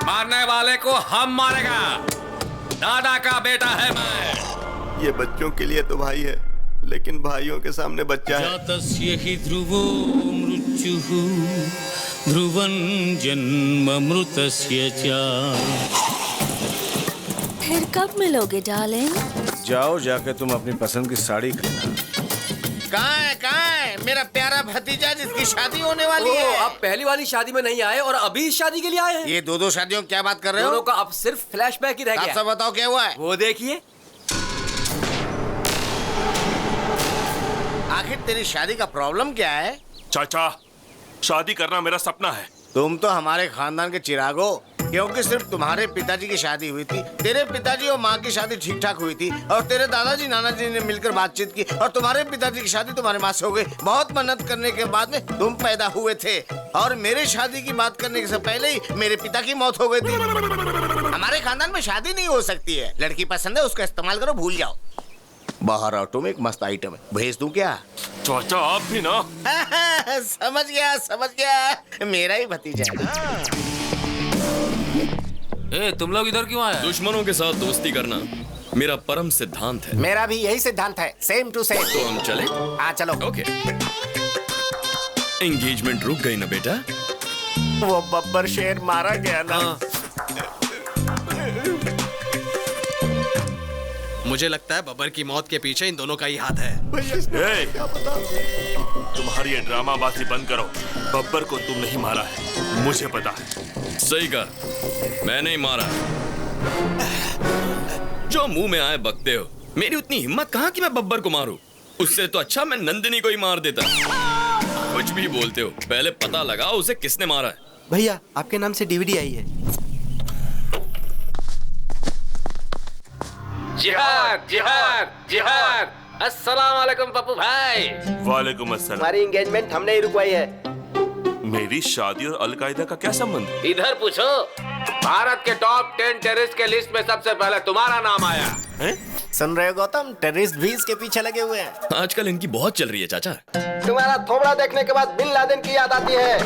मारने वाले को हम मारेगा। दादा का बेटा है मैं। ये बच्चों के लिए तो भाई है, लेकिन भाइयों के सामने बच्चा है। जातस्य हि ध्रुवो मृत्युः ध्रुवं जन्ममृतस्य च। फिर कब मिलोगे डार्लिंग? जाओ, जाके तुम अपनी पसंद की साड़ी खरीदना। कहाँ है मेरा प्यारा भतीजा जिसकी शादी होने वाली है? आप पहली वाली शादी में नहीं आए और अभी इस शादी के लिए आए हैं? ये दो शादियों क्या बात कर रहे हो? दोनों का अब सिर्फ फ्लैशबैक ही रह गया। आप सब बताओ क्या हुआ है? वो देखिए। आखिर तेरी शादी का प्रॉब्लम क्या है? चाचा, शादी करना मेरा सपना है। तुम तो हमारे खानदान के चिराग हो, क्योंकि सिर्फ तुम्हारे पिताजी की शादी हुई थी, तेरे पिताजी और माँ की शादी ठीक ठाक हुई थी, और तेरे दादाजी नानाजी ने मिलकर बातचीत की, और तुम्हारे पिताजी की शादी तुम्हारे माँ से हो गई। बहुत मेहनत करने के बाद में तुम पैदा हुए थे, और मेरे शादी की बात करने से पहले ही मेरे पिता की मौत हो गई थी। हमारे खानदान में शादी नहीं हो सकती है। लड़की पसंद है, उसका इस्तेमाल करो, भूल जाओ। बाहर ऑटो में एक मस्त आइटम है, भेज दूं क्या? चाचा आप भी ना। समझ गया, मेरा ही भतीजा है ना। ए, तुम लोग इधर क्यों आए? दुश्मनों के साथ दोस्ती करना मेरा परम सिद्धांत है। मेरा भी यही सिद्धांत है, सेम टू सेम। तो हम चले? हाँ चलो। ओके। एंगेजमेंट रुक गई ना बेटा? वो बब्बर शेर मारा गया ना। मुझे लगता है बब्बर की मौत के पीछे इन दोनों का ही हाथ है। तुम्हारी ये ड्रामाबाजी बंद करो। बब्बर को तुम नहीं मारा है, मुझे पता है। सही कहा, मैं नहीं मारा। जो मुंह में आए बकते हो। मेरी उतनी हिम्मत कहाँ कि मैं बब्बर को मारूं? उससे तो अच्छा मैं नंदिनी को ही मार देता। कुछ भी बोलते हो, पहले पता लगाओ उसे किसने मारा है। भैया, आपके नाम से डीवीडी आई है। जिहाद जिहाद जिहाद। अस्सलाम वालेकुम पप्पू भाई। वालेकुम अस्सलाम। हमारी एंगेजमेंट हमने ही रुकवाई है। मेरी शादी और अलकायदा का क्या संबंध? इधर पूछो। भारत के टॉप 10 टेररिस्ट के लिस्ट में सबसे पहले तुम्हारा नाम आया है? सुन रहे हो गौतम, टेररिस्ट भी इसके पीछे लगे हुए हैं। आजकल इनकी बहुत चल रही है चाचा। तुम्हारा थोबड़ा देखने के बाद बिन लादेन की याद आती है।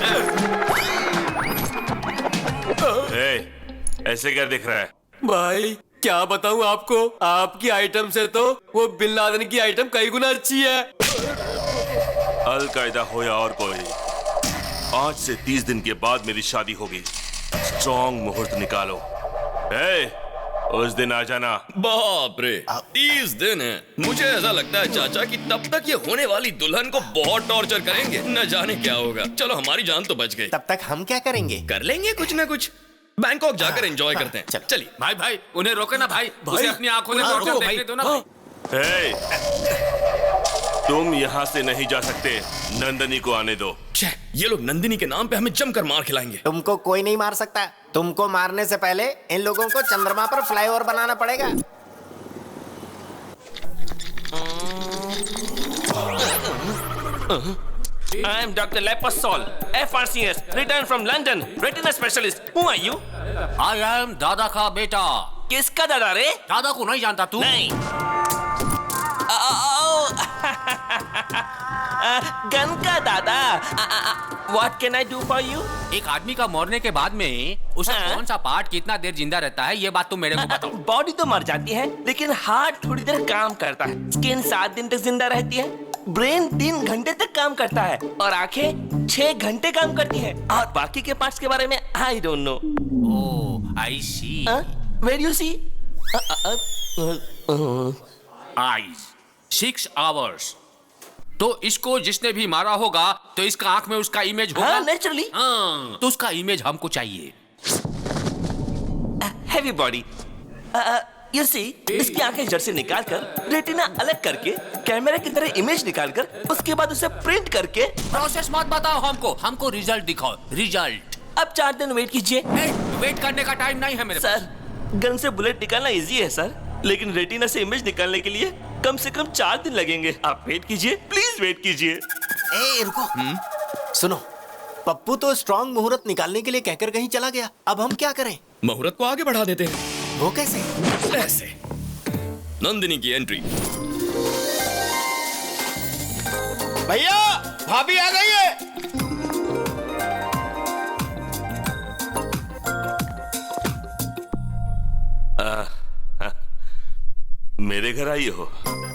ऐसे क्या दिख रहा है? भाई क्या बताऊं आपको, आपकी आइटम से तो वो बिन लादेन की आइटम कई गुना अच्छी है। अलकायदा हो या और कोई, आज से 30 दिन के बाद मेरी शादी होगी। स्ट्रॉन्ग मुहूर्त निकालो। उस दिन आ जाना। बाप रे, 30 दिन है। मुझे ऐसा लगता है चाचा कि तब तक ये होने वाली दुल्हन को बहुत टॉर्चर करेंगे, न जाने क्या होगा। चलो हमारी जान तो बच गई। तब तक हम क्या करेंगे? कर लेंगे कुछ ना कुछ। बैंकॉक जाकर एंजॉय करते हैं। चलिए भाई भाई उन्हें रोके ना भाई, उसे अपनी आंखों से टॉर्चर देखने दो ना भाई। तुम यहाँ से नहीं जा सकते, नंदनी को आने दो। ये लोग नंदिनी के नाम पे हमें जमकर मार खिलाएंगे। तुमको कोई नहीं मार सकता। तुमको मारने से पहले इन लोगों को चंद्रमा पर फ्लाईओवर बनाना पड़ेगा। I am Dr. Leposol, FRCS, returned from London, retina specialist. Who are you? I am दादा का बेटा। किसका दादा रे? दादा को नहीं जानता तू? नहीं। गन का दादा। What can I do for you? एक आदमी का मरने के बाद में उसे कौन सा पार्ट कितना देर जिंदा रहता है, ये बात तुम मेरे को बताओ। बॉडी तो मर जाती है, लेकिन हार्ट थोड़ी देर काम करता है। स्किन 7 दिन तक जिंदा रहती है। ब्रेन 3 घंटे तक काम करता है और आंखें 6 घंटे काम करती हैं। और बाकी के पार्ट्स के बारे में I don't know. Oh, I see. Where you see? Eyes 6 hours. तो इसको जिसने भी मारा होगा तो इसका आंख में उसका इमेज होगा। नेचुरली। तो उसका इमेज हमको चाहिए। Heavy body. You see, इसकी आंखें जड़ से निकालकर रेटिना अलग करके कैमरे की तरह इमेज निकालकर उसके बाद उसे प्रिंट करके। प्रोसेस मत बताओ हमको रिजल्ट दिखाओ। रिजल्ट। अब 4 दिन वेट कीजिए। वेट करने का टाइम नहीं है मेरे पास। सर, गन से बुलेट निकालना इजी है सर, लेकिन रेटिना से इमेज निकालने के लिए कम से कम 4 दिन लगेंगे। आप वेट कीजिए, प्लीज वेट कीजिए। रुको। सुनो, पप्पू तो स्ट्रॉन्ग मुहूर्त निकालने के लिए कहकर कहीं चला गया। अब हम क्या करें? मुहूर्त को आगे बढ़ा देते हैं। वो कैसे? ऐसे। नंदिनी की एंट्री। भैया, भाभी आ गई है। मेरे घर आई हो?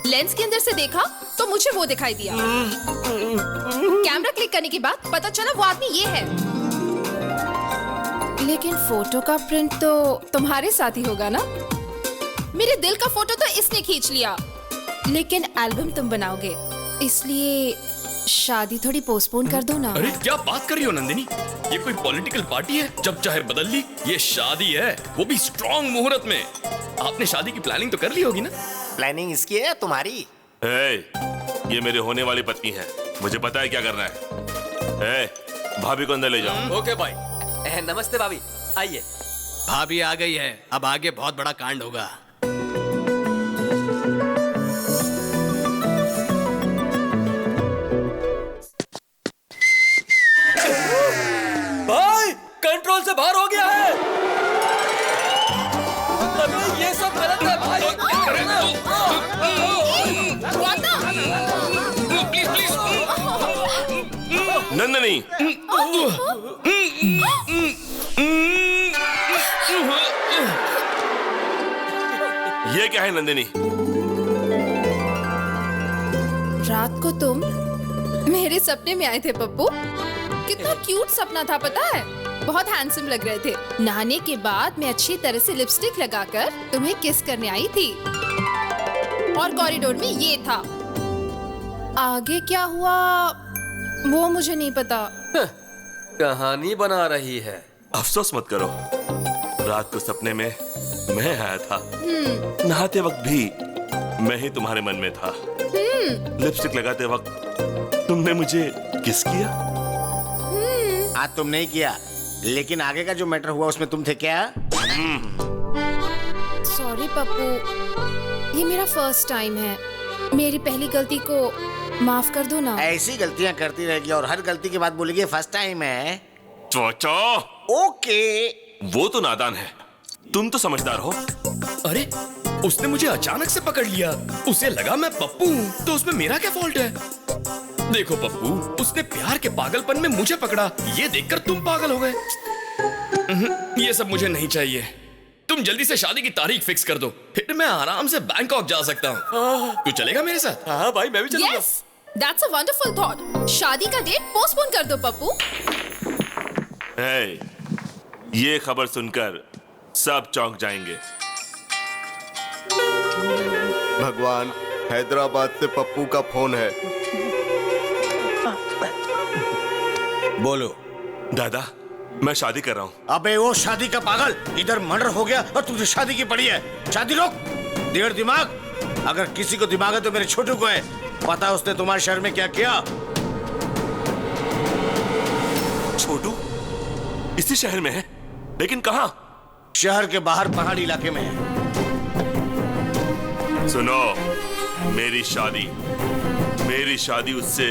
लेंस के अंदर से देखा तो मुझे वो दिखाई दिया। कैमरा क्लिक करने के बाद पता चला वो आदमी ये है। लेकिन फोटो का प्रिंट तो तुम्हारे साथ ही होगा ना? मेरे दिल का फोटो तो इसने खींच लिया, लेकिन एल्बम तुम बनाओगे, इसलिए शादी थोड़ी पोस्टपोन कर दो ना। अरे क्या बात कर रही हो नंदिनी? ये कोई पॉलिटिकल पार्टी है जब चाहे बदल ली? ये शादी है, वो भी स्ट्रॉन्ग मुहूर्त में। आपने शादी की प्लानिंग तो कर ली होगी ना? प्लानिंग इसकी है तुम्हारी? ये मेरे होने वाली पत्नी है, मुझे पता है क्या करना है। भाभी को अंदर ले जाओ। ओके भाई। नमस्ते भाभी, आइए। भाभी आ गई है, अब आगे बहुत बड़ा कांड होगा। भाई, कंट्रोल से बाहर हो गया है। अबे ये सब गलत है भाई। Please please. नंदनी। ये क्या है नंदिनी? रात को तुम मेरे सपने में आए थे पप्पू। कितना क्यूट सपना था पता है? बहुत हैंडसम लग रहे थे। नहाने के बाद मैं अच्छी तरह से लिपस्टिक लगाकर तुम्हें किस करने आई थी और कॉरिडोर में ये था। आगे क्या हुआ वो मुझे नहीं पता। कहानी बना रही है। अफसोस मत करो, रात को सपने में मैं आया था। नहाते वक्त भी मैं ही तुम्हारे मन में था। लिपस्टिक लगाते वक्त तुमने मुझे किस किया? आज तुम नहीं किया, लेकिन आगे का जो मैटर हुआ उसमें तुम थे क्या? सॉरी पप्पू, ये मेरा फर्स्ट टाइम है। मेरी पहली गलती को माफ कर दो ना। ऐसी गलतियां करती रहेगी और हर गलती के बाद बोलेगी फर्स्ट टाइम है। चोचो। ओके। वो तो नादान है, तुम तो समझदार हो। अरे उसने मुझे अचानक से पकड़ लिया, उसे लगा मैं पप्पू हूँ, तो उसमें मेरा क्या फॉल्ट है? देखो पप्पू, उसने प्यार के पागलपन में मुझे पकड़ा, ये देखकर तुम पागल हो गए। ये सब मुझे नहीं चाहिए। तुम जल्दी से शादी की तारीख फिक्स कर दो, फिर मैं आराम से बैंकॉक जा सकता हूँ। तू चलेगा मेरे साथ? हाँ भाई, मैं भी चलूंगा। Yes! That's a wonderful thought. शादी का डेट पोस्टपोन कर दो पप्पू। hey, ये खबर सुनकर सब चौंक जाएंगे। भगवान, हैदराबाद से पप्पू का फोन है। बोलो। दादा, मैं शादी कर रहा हूँ। अबे वो शादी का पागल, इधर मर्डर हो गया और तुझे शादी की पड़ी है। शादी रोक। डेढ़ दिमाग, अगर किसी को दिमाग है तो मेरे छोटू को है। पता उसने तुम्हारे शहर में क्या किया? छोटू इसी शहर में है, लेकिन कहाँ? शहर के बाहर पहाड़ी इलाके में है। सुनो, मेरी शादी उससे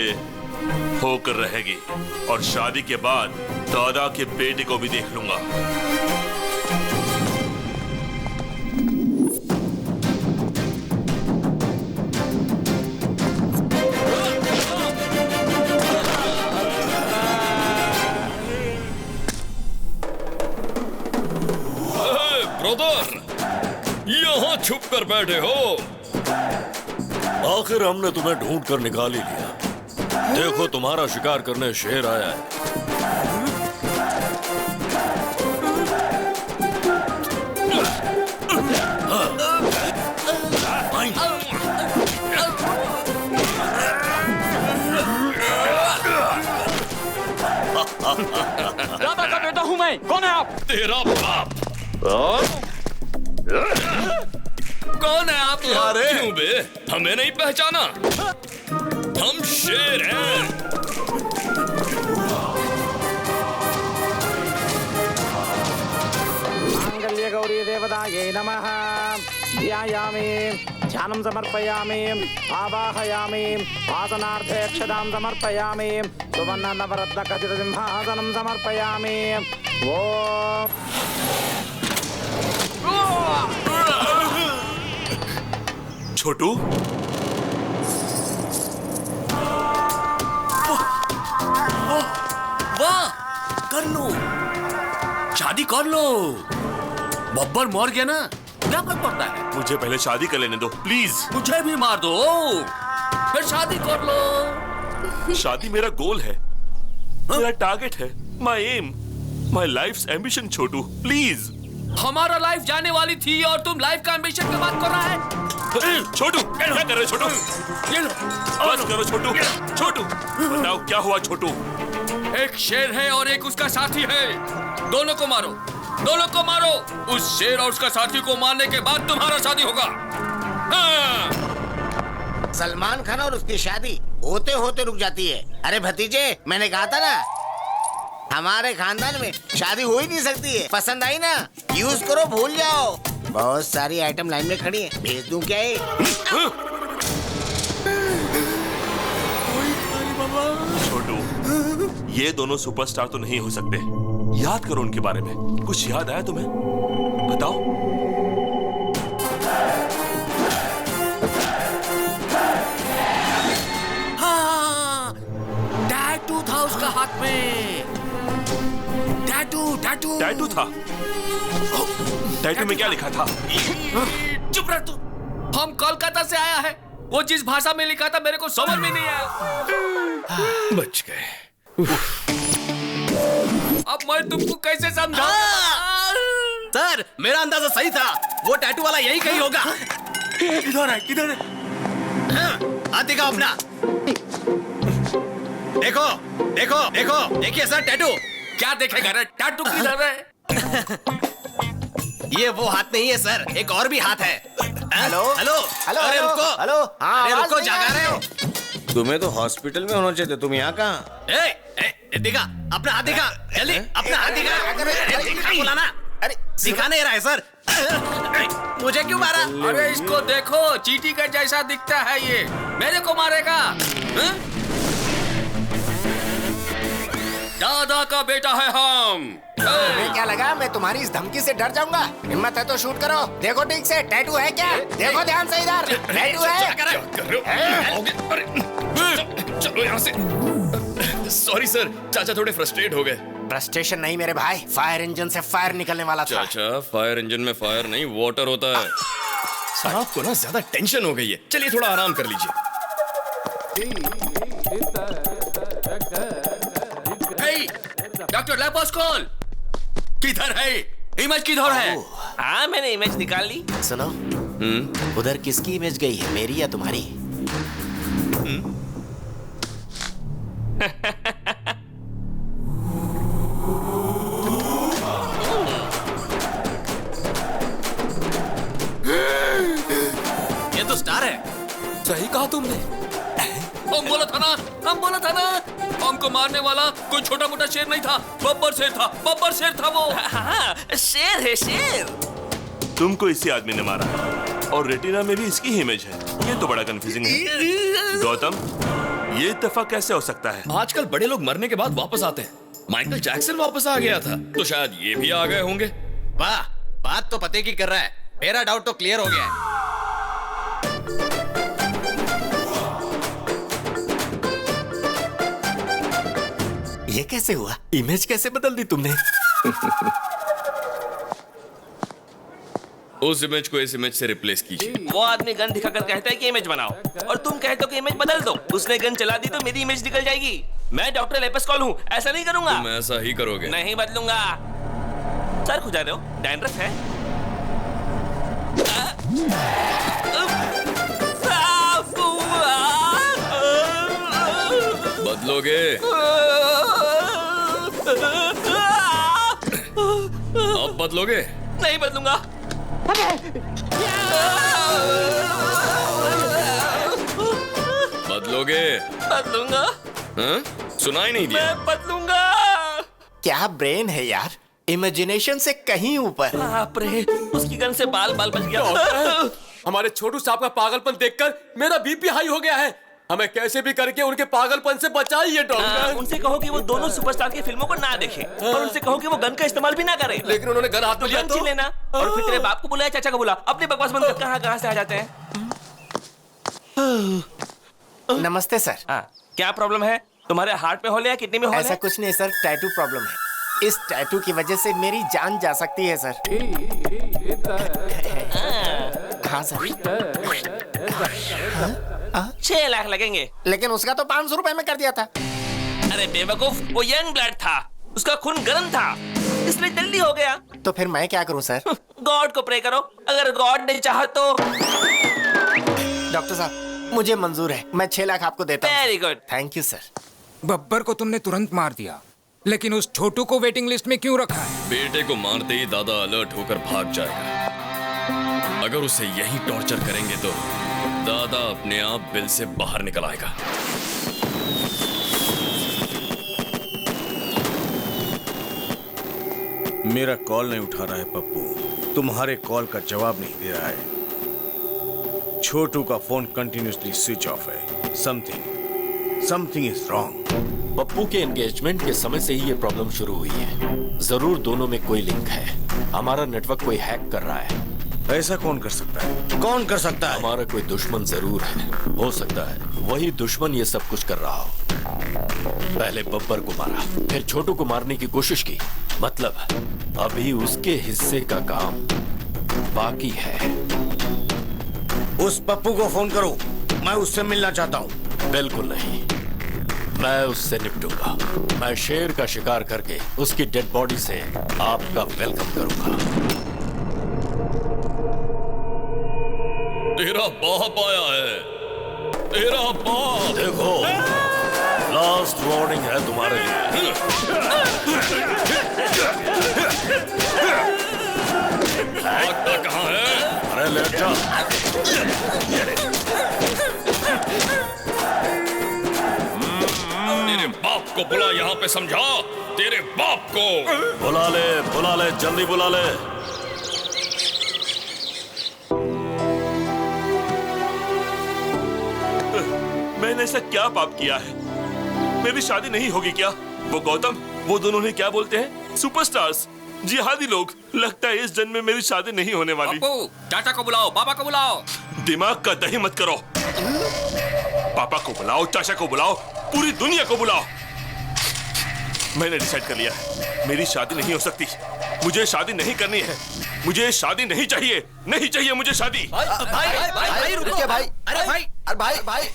होकर रहेगी और शादी के बाद दादा के बेटे को भी देख लूंगा। ब्रदर, यहाँ छुप कर बैठे हो? आखिर हमने तुम्हें ढूंढ कर निकाल ही लिया। देखो, तुम्हारा शिकार करने शेर आया है। दादा का बेटा हूँ मैं। कौन है आप? तेरा बाप। कौन है आप? क्यों बे? हमें नहीं पहचाना? हम शेर हैं। मांगल्य गौरी देवतायै नमः। ध्यायामि, ध्यानं समर्पयामि, आवाहयामि, वासनार्थे अक्षतां समर्पयामि, सुवर्णनवरत्नखचितसिंहासनं समर्पयामि। छोटू, वाह, कर लो, शादी कर लो। बब्बर मर गया ना, क्या फर्क पड़ता है? मुझे पहले शादी कर लेने दो प्लीज। मुझे भी मार दो, फिर शादी कर लो। शादी मेरा गोल है, मेरा टारगेट है, my aim, my life's ambition. Chhotu please. हमारा लाइफ जाने वाली थी और तुम लाइफ का एम्बिशन की बात कर रहा है? छोटू, क्या कर रहे हो छोटू? ये लो, बस करो छोटू। छोटू, बताओ क्या हुआ छोटू? एक शेर है और एक उसका साथी है। दोनों को मारो, दोनों को मारो। उस शेर और उसका साथी को मारने के बाद तुम्हारा शादी होगा। हाँ। सलमान खान और उसकी शादी होते होते रुक जाती है। अरे भतीजे, मैंने कहा था ना, हमारे खानदान में शादी हो ही नहीं सकती है। पसंद आई ना, यूज करो, भूल जाओ। बहुत सारी आइटम लाइन में खड़ी है, भेज दूं क्या ये? छोटू, ये दोनों सुपरस्टार तो नहीं हो सकते। याद करो उनके बारे में। कुछ याद आया तुम्हें? बताओ। हाँ, टैटू था उसका हाथ में। टैटू था? टैटू में क्या लिखा था? चुप रह तू। हम कोलकाता से आया है। वो जिस भाषा में लिखा था मेरे को समझ में नहीं आया। बच गए। अब मैं तुमको कैसे समझाऊं? सर, मेरा अंदाजा सही था। वो टैटू वाला यही कहीं होगा। किधर है? किधर है? हाँ, हाथ दिखाओ अपना। देखो, देखो, देखो, देखिए सर टैटू। क्या देखेगा रे? टैटू किधर है? ये वो हाथ नहीं है सर, एक और भी हाथ है। हेलो, हेलो, हेलो, अरे रुको, हेलो, अरे रुको, जागा रहे हो? तुम्हें तो हॉस्पिटल में होना चाहिए, तुम यहाँ कहाँ? दिखा, अपना हाथ दिखा, जल्दी, अपना हाथ दिखा। अरे दिखा बोला ना, अरे दिखा नहीं रहा है सर। मुझे क्यों मारा? अरे इसको देखो, चींटी का जैसा दिखता है ये। मेरे को मारेगा? दादा का बेटा है हम। तुम्हें क्या लगा मैं तुम्हारी इस धमकी से डर जाऊंगा? हिम्मत है तो शूट करो। देखो ठीक से, टैटू है क्या? देखो ध्यान से इधर, टैटू है। चलो यहाँ से। सॉरी सर, चाचा थोड़े फ्रस्ट्रेट हो गए। फ्रस्ट्रेशन नहीं मेरे भाई, फायर इंजन से फायर निकलने वाला था। चाचा, फायर इंजन में फायर नहीं, वाटर होता है। आपको ना ज्यादा टेंशन हो गई है। चलिए थोड़ा आराम कर लीजिए। डॉक्टर लेपोस्कोल किधर है? इमेज किधर है? हाँ मैंने इमेज निकाल ली। सुनो, उधर किसकी इमेज गई है, मेरी या तुम्हारी? ये तो स्टार है। सही कहा तुमने। हम बोला था ना हमको मारने वाला कोई छोटा मोटा शेर नहीं था, बब्बर शेर था वो। हाँ, शेर है शेर। तुमको इसी आदमी ने मारा और रेटिना में भी इसकी ही इमेज है। ये तो बड़ा कंफ्यूजिंग है। गौतम, ये इत्तेफाक कैसे हो सकता है? आजकल बड़े लोग मरने के बाद वापस आते हैं। माइकल जैक्सन वापस आ गया था, तो शायद ये भी आ गए होंगे। वाह, बात तो पते की कर रहा है। मेरा डाउट तो क्लियर हो गया है। ये कैसे हुआ? इमेज कैसे बदल दी तुमने? उस इमेज को इस इमेज से रिप्लेस कीजिए। वो आदमी गन दिखाकर कहता है कि इमेज बनाओ और तुम कहते हो कि इमेज बदल दो। उसने गन चला दी तो मेरी इमेज निकल जाएगी। मैं डॉक्टर लेपेस्कोल हूँ, ऐसा नहीं करूंगा। तुम ऐसा ही करोगे? नहीं बदलूंगा। सर खुजा रहे हो? डैंड्रफ है? बदलोगे? अब बदलोगे? नहीं बदलूंगा। बदलोगे? बदलूंगा। हाँ? सुनाई नहीं दिया? मैं बदलूंगा। क्या ब्रेन है यार, इमेजिनेशन से कहीं ऊपर। बाप रे, उसकी गन से बाल बच गया। हमारे छोटू साहब का पागलपन देखकर मेरा बीपी हाई हो गया है। हमें कैसे भी करके उनके पागलपन से बचाइए डॉक्टर। उनसे कहो कि वो दोनों सुपरस्टार की फिल्मों को ना देखें और उनसे कहो कि वो गन का इस्तेमाल भी ना करें। लेकिन उन्होंने गन हाथ में लिया तो लेना और फिर तेरे बाप को बुलाया, चाचा को बुला। अपने बकवास बंद कर, कहां से आ जाते हैं। नमस्ते सर। क्या प्रॉब्लम है? तुम्हारे हार्ट में होल या किडनी में होल? ऐसा कुछ नहीं सर, टैटू प्रॉब्लम है। इस टैटू की वजह से मेरी जान जा सकती है सर। हाँ सर। 6 लाख लगेंगे। लेकिन उसका तो 500 रुपए में कर दिया था। अरे बेवकूफ, वो यंग ब्लड था, उसका खून गर्म था, इसलिए जल्दी हो गया। तो फिर मैं क्या करूं सर? गॉड को प्रे करो, अगर गॉड ने चाहा तो। डॉक्टर साहब, मुझे मंजूर है, मैं 6 लाख आपको देता हूं। Very good. Thank you sir. Babbar को तुमने तुरंत मार दिया, लेकिन उस छोटू को वेटिंग लिस्ट में क्यों रखा है? बेटे को मारते ही दादा अलर्ट होकर भाग जाएगा। अगर उसे यही टॉर्चर करेंगे तो दादा अपने आप बिल से बाहर निकल आएगा। मेरा कॉल नहीं उठा रहा है पप्पू, तुम्हारे कॉल का जवाब नहीं दे रहा है। छोटू का फोन कंटिन्यूसली स्विच ऑफ है। Something is wrong. पप्पू के एंगेजमेंट के समय से ही ये प्रॉब्लम शुरू हुई है। जरूर दोनों में कोई लिंक है। हमारा नेटवर्क कोई हैक कर रहा है। ऐसा कौन कर सकता है? कौन कर सकता है? हमारा कोई दुश्मन जरूर है। हो सकता है वही दुश्मन ये सब कुछ कर रहा हो। पहले बब्बर को मारा, फिर छोटू को मारने की कोशिश की। मतलब अभी उसके हिस्से का काम बाकी है। उस पप्पू को फोन करो, मैं उससे मिलना चाहता हूँ। बिल्कुल नहीं, मैं उससे निपटूंगा। मैं शेर का शिकार करके उसकी डेड बॉडी से आपका वेलकम करूंगा। तेरा बाप आया है, तेरा बाप। देखो, लास्ट वार्निंग है तुम्हारे लिए। भागता कहाँ है? अरे लेट जा। तेरे बाप को बुला, यहाँ पे समझा। तेरे बाप को बुला ले, जल्दी बुला ले। मैंने ऐसा क्या पाप किया है? मेरी शादी नहीं होगी क्या? वो गौतम, वो दोनों ने क्या बोलते हैं? सुपरस्टार्स, जिहादी लोग। लगता है इस जन्म में मेरी शादी नहीं होने वाली। चाचा को बुलाओ, पापा को बुलाओ। दिमाग का दही मत करो। पापा को बुलाओ, चाचा को बुलाओ, पूरी दुनिया को बुलाओ। मैंने डिसाइड कर लिया है, मेरी शादी नहीं हो सकती। मुझे शादी नहीं करनी है। मुझे शादी नहीं चाहिए, नहीं चाहिए मुझे शादी। भाई रुकिए भाई। अरे भाई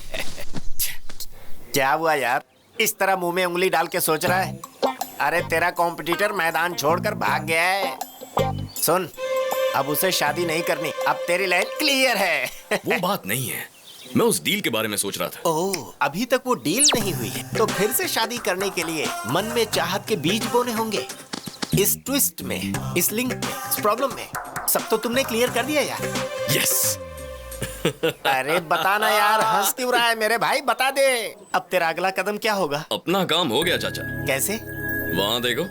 क्या हुआ यार, इस तरह मुंह में उंगली डाल के सोच रहा है? अरे तेरा कॉम्पिटिटर मैदान छोड़कर भाग गया है। सुन, अब उसे शादी नहीं करनी, अब तेरी लाइन क्लियर है। वो बात नहीं है, मैं उस डील के बारे में सोच रहा था। ओह, अभी तक वो डील नहीं हुई है, तो फिर से शादी करने के लिए मन में चाहत के बीज बोने होंगे। इस ट्विस्ट में, इस लिंक में, इस प्रॉब्लम में सब तो तुमने क्लियर कर दिया यार। यस। अरे बताना यार, हंस क्यों रहा है मेरे भाई, बता दे। अब तेरा अगला कदम क्या होगा? अपना काम हो गया चाचा। कैसे? वहां देखो।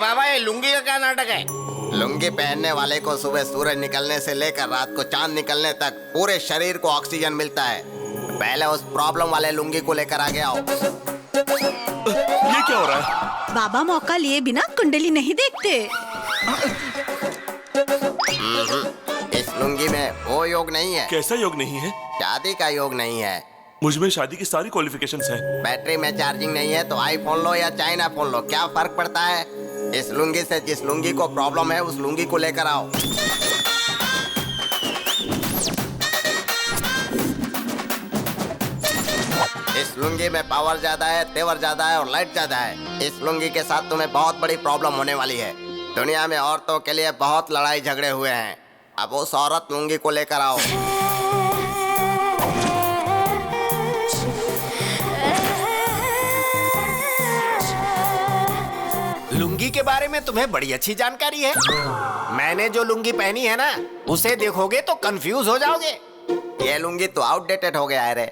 बाबा, ये लुंगी का क्या नाटक है? लुंगी पहनने वाले को सुबह सूरज निकलने से लेकर रात को चांद निकलने तक पूरे शरीर को ऑक्सीजन मिलता है। पहले उस प्रॉब्लम वाले लुंगी को लेकर आगे आओ। ये क्या हो रहा है? बाबा मौका लिए बिना कुंडली नहीं देखते। इस लुंगी में वो योग नहीं है। कैसा योग नहीं है? शादी का योग नहीं है। मुझमें शादी की सारी क्वालिफिकेशंस हैं। बैटरी में चार्जिंग नहीं है तो आईफोन लो या चाइना फोन लो, क्या फर्क पड़ता है? इस लुंगी से जिस लुंगी को प्रॉब्लम है उस लुंगी को लेकर आओ। इस लुंगी में पावर ज्यादा है, तेवर ज्यादा है और लाइट ज्यादा है। इस लुंगी के साथ तुम्हें बहुत बड़ी प्रॉब्लम होने वाली है। दुनिया में औरतों के लिए बहुत लड़ाई झगड़े हुए हैं। अब उस औरत लुंगी को लेकर आओ। लुंगी के बारे में तुम्हें बड़ी अच्छी जानकारी है। मैंने जो लुंगी पहनी है ना, उसे देखोगे तो कंफ्यूज हो जाओगे। ये लुंगी तो आउटडेटेड हो गया है रे।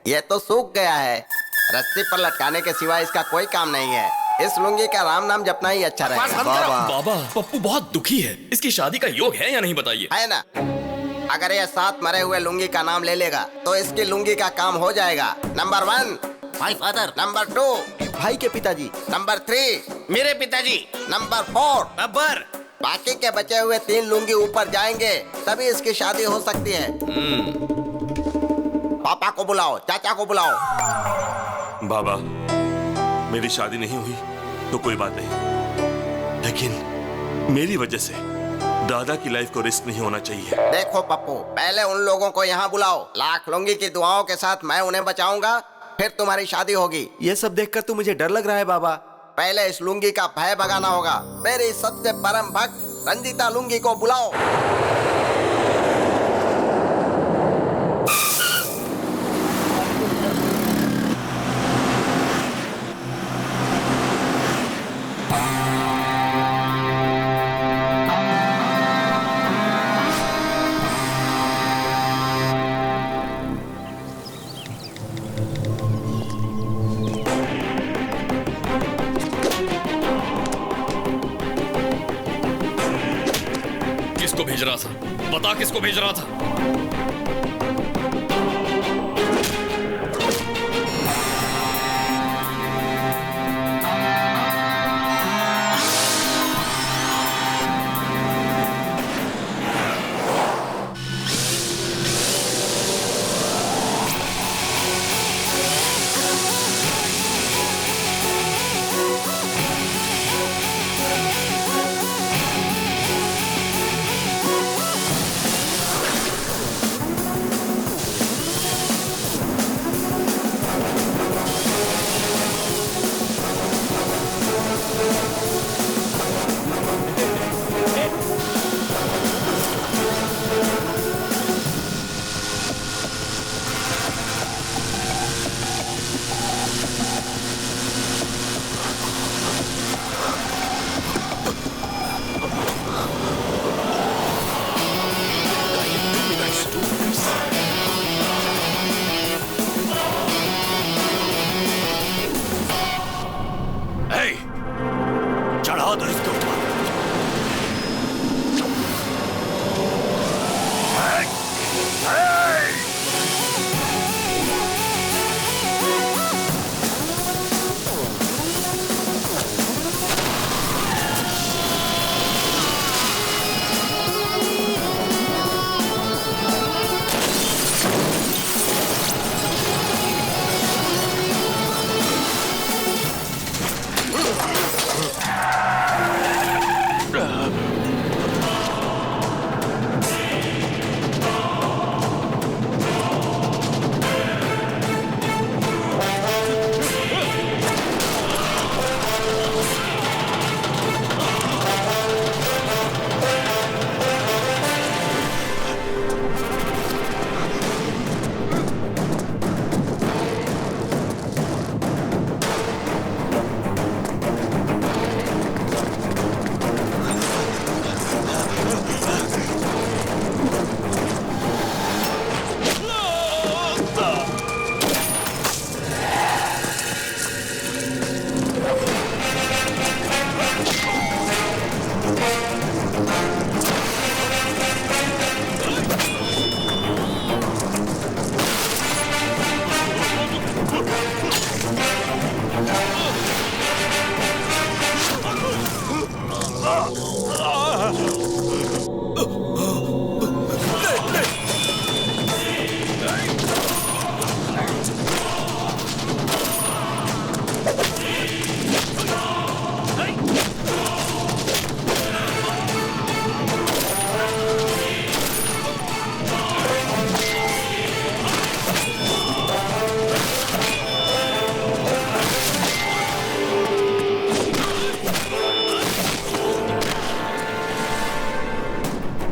ये तो सूख गया है। रस्सी पर लटकाने के सिवा इसका कोई काम नहीं है। इस लुंगी का राम नाम जपना ही अच्छा रहेगा। बाबा, पप्पू बहुत दुखी है। इसकी शादी का योग है या नहीं बताइए? है ना। अगर ये 7 मरे हुए लुंगी का नाम ले लेगा तो इसकी लुंगी का काम हो जाएगा। Number 1 my father. नंबर 2 भाई के पिताजी। नंबर 3 मेरे पिताजी। नंबर 4 बब्बर। बाकी के बचे हुए 3 लुंगी ऊपर जाएंगे तभी इसकी शादी हो सकती है। पापा को बुलाओ, चाचा को बुलाओ। बाबा, मेरी शादी नहीं हुई तो कोई बात नहीं, लेकिन मेरी वजह से दादा की लाइफ को रिस्क नहीं होना चाहिए। देखो पप्पू, पहले उन लोगों को यहाँ बुलाओ। लाख लुंगी की दुआओं के साथ मैं उन्हें बचाऊंगा, फिर तुम्हारी शादी होगी। ये सब देखकर तो मुझे डर लग रहा है बाबा। पहले इस लुंगी का भय भगाना होगा। मेरी सबसे परम भक्त रंजीता लुंगी को बुलाओ। किसको भेज रहा था? बता किसको भेज रहा था?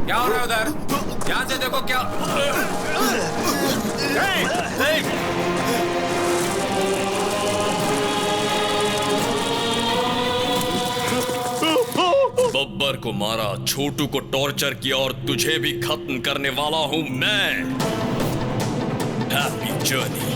क्या हो रहा है उधर? ध्यान से देखो क्या। बब्बर को मारा, छोटू को टॉर्चर किया और तुझे भी खत्म करने वाला हूं मैं। Happy journey.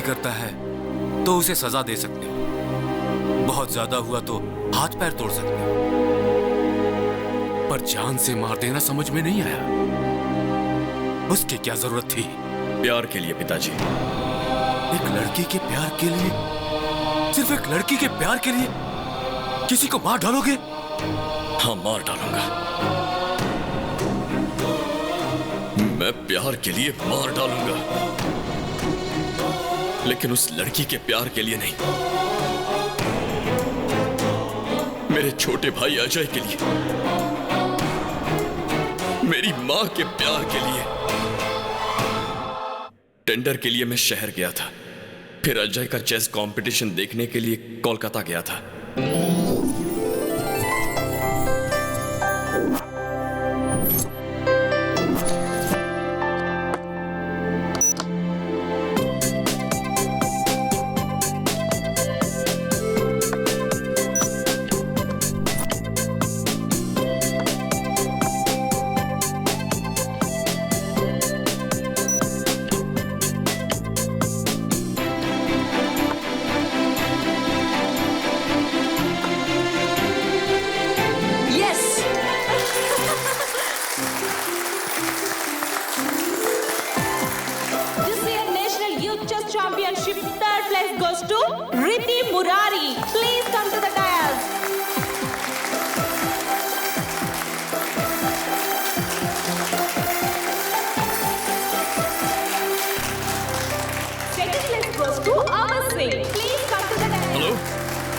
करता है तो उसे सजा दे सकते हो, बहुत ज्यादा हुआ तो हाथ पैर तोड़ सकते हो, पर जान से मार देना समझ में नहीं आया। उसकी क्या जरूरत थी? प्यार के लिए पिताजी। एक लड़की के प्यार के लिए, सिर्फ एक लड़की के प्यार के लिए किसी को मार डालोगे? हाँ, मार डालूंगा। मैं प्यार के लिए मार डालूंगा, लेकिन उस लड़की के प्यार के लिए नहीं। मेरे छोटे भाई अजय के लिए, मेरी मां के प्यार के लिए। टेंडर के लिए मैं शहर गया था, फिर अजय का चेस कंपटीशन देखने के लिए कोलकाता गया था।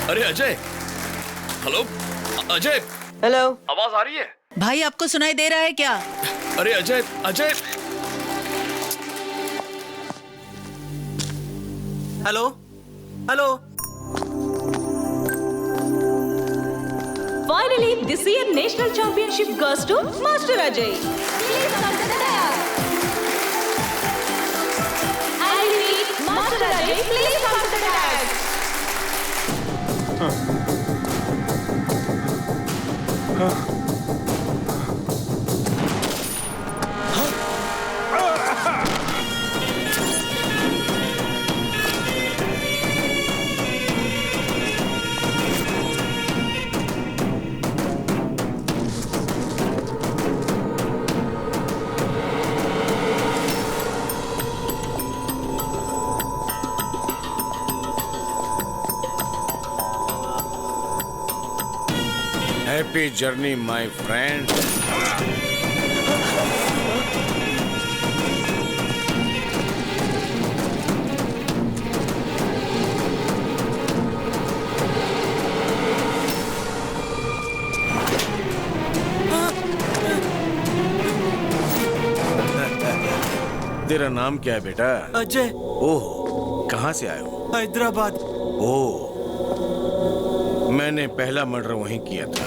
अरे अजय, हेलो अजय, हेलो, आवाज आ रही है? भाई आपको सुनाई दे रहा है क्या? अरे Ajay, Ajay, hello, hello. Finally, this year national championship goes to Master Ajay. Please come to the dais. I repeat, Master Ajay, please come to the dais. Happy journey my friend. तेरा नाम क्या है बेटा? अजय। ओह, कहाँ से आए हो? हैदराबाद। ओह, मैंने पहला मर्डर वहीं किया था।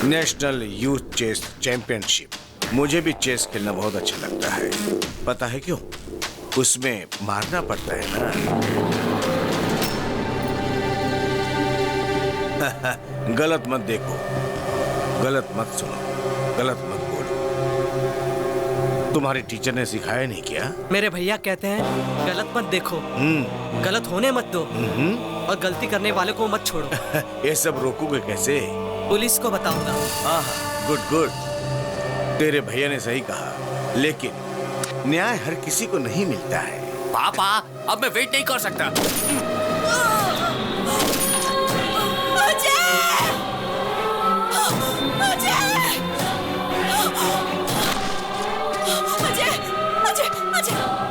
National youth chess championship. मुझे भी चेस खेलना बहुत अच्छा लगता है। पता है क्यों? उसमें मारना पड़ता है ना। गलत मत देखो, गलत मत सुनो। गलत मत बोलो। तुम्हारे टीचर ने सिखाया नहीं क्या? मेरे भैया कहते हैं गलत मत देखो, गलत होने मत दो, और गलती करने वाले को मत छोड़ो। ये सब रोकोगे कैसे? पुलिस को बताऊंगा। गुड गुड, तेरे भैया ने सही कहा, लेकिन न्याय हर किसी को नहीं मिलता है। पापा, अब मैं वेट नहीं कर सकता।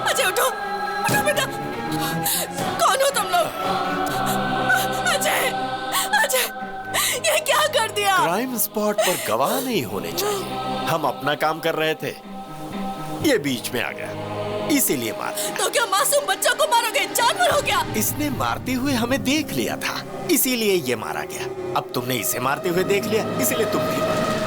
अजय उठो, उठो बेटा। कौन हो तुम लोग? अजय, अजय, ये क्या कर दिया? क्राइम स्पॉट पर गवाह नहीं होने चाहिए। हम अपना काम कर रहे थे, ये बीच में आ गया, इसीलिए मारा। तो क्या मासूम बच्चों को मारोगे? जानवर हो गया। इसने मारते हुए हमें देख लिया था, इसीलिए ये मारा गया। अब तुमने इसे मारते हुए देख लिया, इसीलिए तुम भी मारा।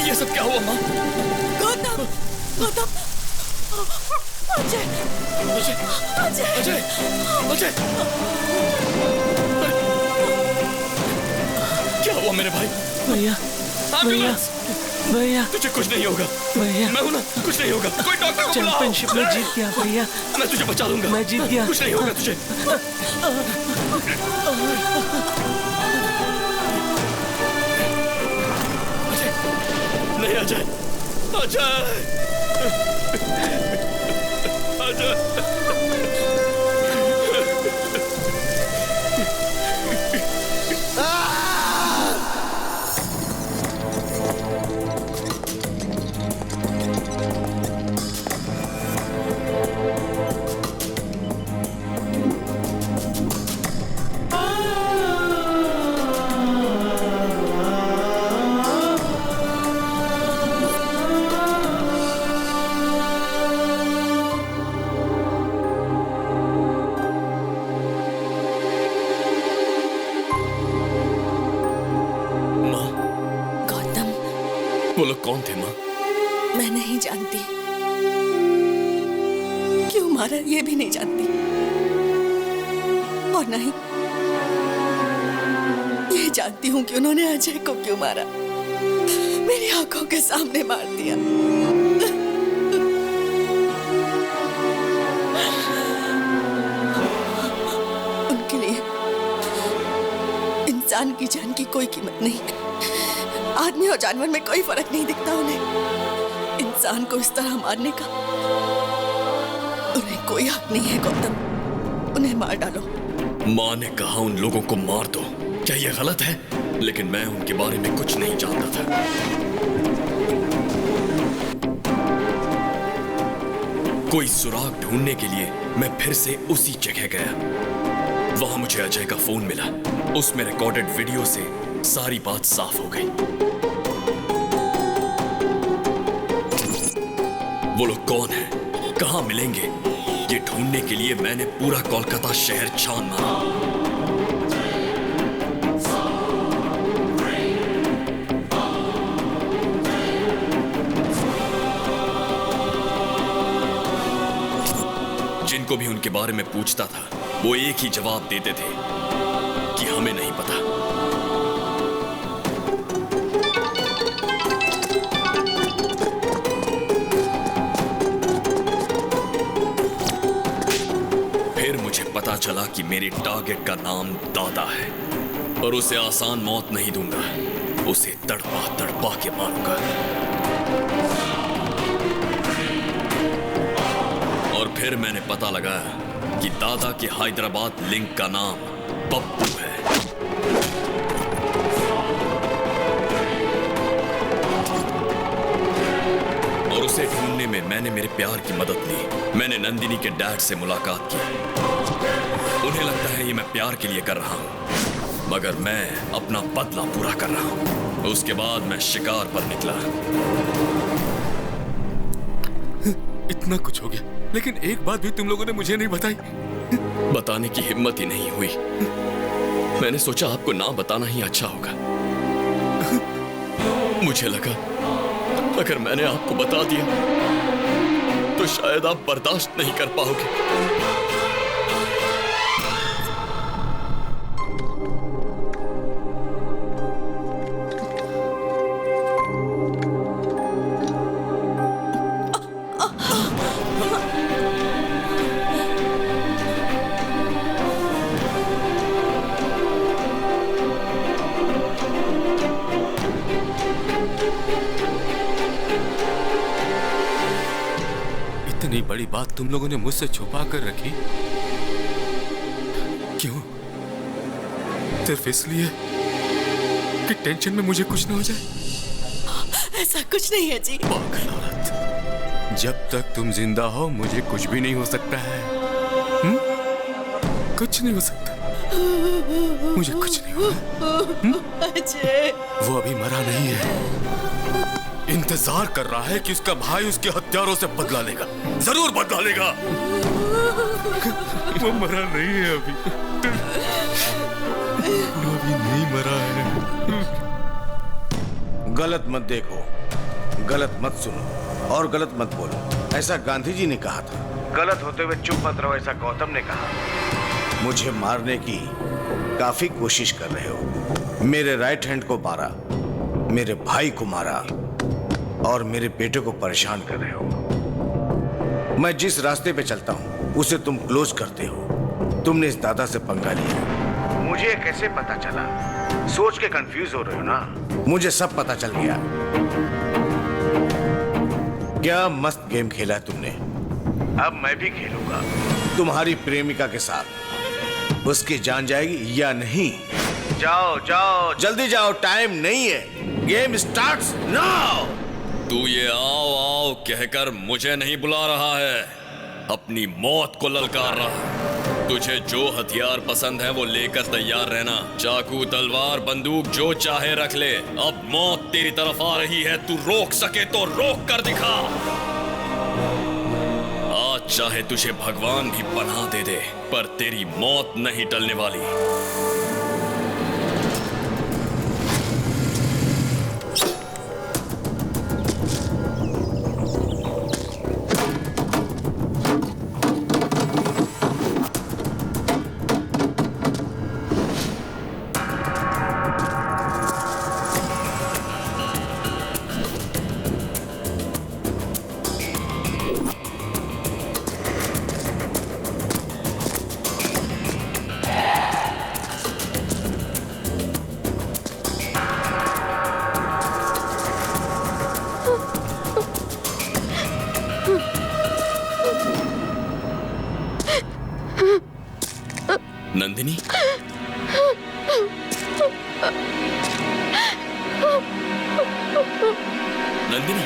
ये सब क्या हुआ माँ? गौतम, गौतम, अजय, अजय, अजय, अजय, अजय, क्या हुआ मेरे भाई? भैया, भैया, भैया, तुझे कुछ नहीं होगा। भैया, मैं हूं ना, कुछ नहीं होगा। कोई डॉक्टर को बुलाओ। चैंपियनशिप में जीत गया भैया। मैं तुझे बचा लूंगा। मैं जीत गया। कुछ नहीं होगा तुझे। नहीं अजय, अजय, अजय। वो लोग कौन थे माँ? मैं नहीं जानती, क्यों मारा ये भी नहीं जानती, और नहीं ये जानती हूँ कि उन्होंने अजय को क्यों मारा। मेरी आंखों के सामने मार दिया। उनके लिए इंसान की जान की कोई कीमत नहीं। आदमी और जानवर में कोई फर्क नहीं दिखता उन्हें। इंसान को इस तरह मारने का उन्हें कोई हक नहीं है। गौतम, उन्हें मार डालो। माँ ने कहा उन लोगों को मार दो। क्या ये गलत है? लेकिन मैं उनके बारे में कुछ नहीं जानता था। कोई सुराग ढूंढने के लिए मैं फिर से उसी जगह गया। वहां मुझे अजय का फोन मिला। उसमें रिकॉर्डेड वीडियो से सारी बात साफ हो गई। वो लोग कौन हैं? कहां मिलेंगे? ये ढूंढने के लिए मैंने पूरा कोलकाता शहर छान मारा। जिनको भी उनके बारे में पूछता था, वो एक ही जवाब देते थे कि हमें नहीं पता। पता चला कि मेरे टारगेट का नाम दादा है, और उसे आसान मौत नहीं दूंगा। उसे तड़पा तड़पा के मारूंगा। और फिर मैंने पता लगाया कि दादा के हैदराबाद लिंक का नाम पप्पू है। और उसे ढूंढने में मैंने मेरे प्यार की मदद ली। मैंने नंदिनी के डैड से मुलाकात की। उन्हें लगता है ये मैं प्यार के लिए कर रहा हूँ, मगर मैं अपना बदला पूरा कर रहा हूँ। उसके बाद मैं शिकार पर निकला। इतना कुछ हो गया, लेकिन एक बात भी तुम लोगों ने मुझे नहीं बताई। बताने की हिम्मत ही नहीं हुई। मैंने सोचा आपको ना बताना ही अच्छा होगा। मुझे लगा अगर मैंने आपको बता दिया तो शायद आप बर्दाश्त नहीं कर पाओगे। इतनी बड़ी बात तुम लोगों ने मुझसे छुपा कर रखी, क्यों? सिर्फ इसलिए कि टेंशन में मुझे कुछ ना हो जाए? ऐसा कुछ नहीं है जी। पागल औरत, जब तक तुम जिंदा हो मुझे कुछ भी नहीं हो सकता है। कुछ नहीं हो सकता, मुझे कुछ नहीं होगा। अजय, वो अभी मरा नहीं है, इंतजार कर रहा है कि उसका भाई उसके हत्यारों से बदला लेगा। जरूर बदला लेगा। वो मरा नहीं है अभी, वो अभी नहीं मरा है। गलत मत देखो, गलत मत सुनो और गलत मत बोलो, ऐसा गांधी जी ने कहा था। गलत होते हुए चुप मत रहो, ऐसा गौतम ने कहा। मुझे मारने की काफी कोशिश कर रहे हो। मेरे राइट हैंड को मारा, मेरे भाई को मारा और मेरे बेटे को परेशान कर रहे हो। मैं जिस रास्ते पे चलता हूं उसे तुम क्लोज करते हो। तुमने इस दादा से पंगा लिया। मुझे कैसे पता चला? सोच के कंफ्यूज हो रहे हो ना? मुझे सब पता चल गया। क्या मस्त गेम खेला है तुमने। अब मैं भी खेलूंगा तुम्हारी प्रेमिका के साथ। उसकी जान जाएगी या नहीं? जाओ जाओ, जल्दी जाओ, टाइम नहीं है। Game starts now. तू ये आओ आओ कहकर मुझे नहीं बुला रहा है, अपनी मौत को ललकार रहा है। तुझे जो हथियार पसंद है वो लेकर तैयार रहना। चाकू, तलवार, बंदूक जो चाहे रख ले। अब मौत तेरी तरफ आ रही है, तू रोक सके तो रोक कर दिखा। आज चाहे तुझे भगवान भी पनाह दे दे, पर तेरी मौत नहीं टलने वाली। नंदिनी, नंदिनी,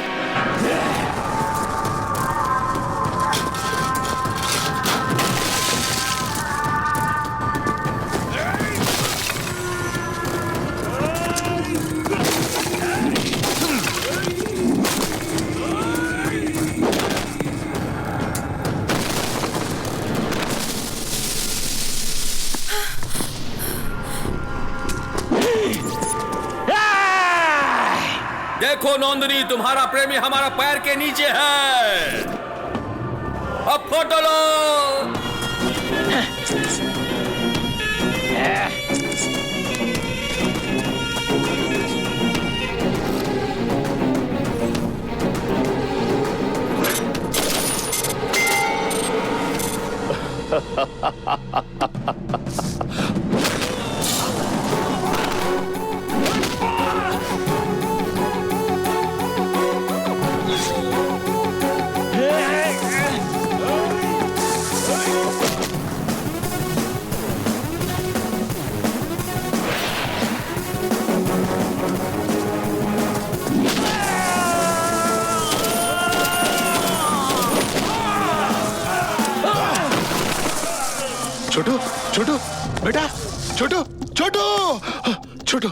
देखो नंदिनी, तुम्हारा प्रेमी हमारा पैर के नीचे है। अब फोटो लो। छोटू छोटू बेटा छोटू छोटू छोटू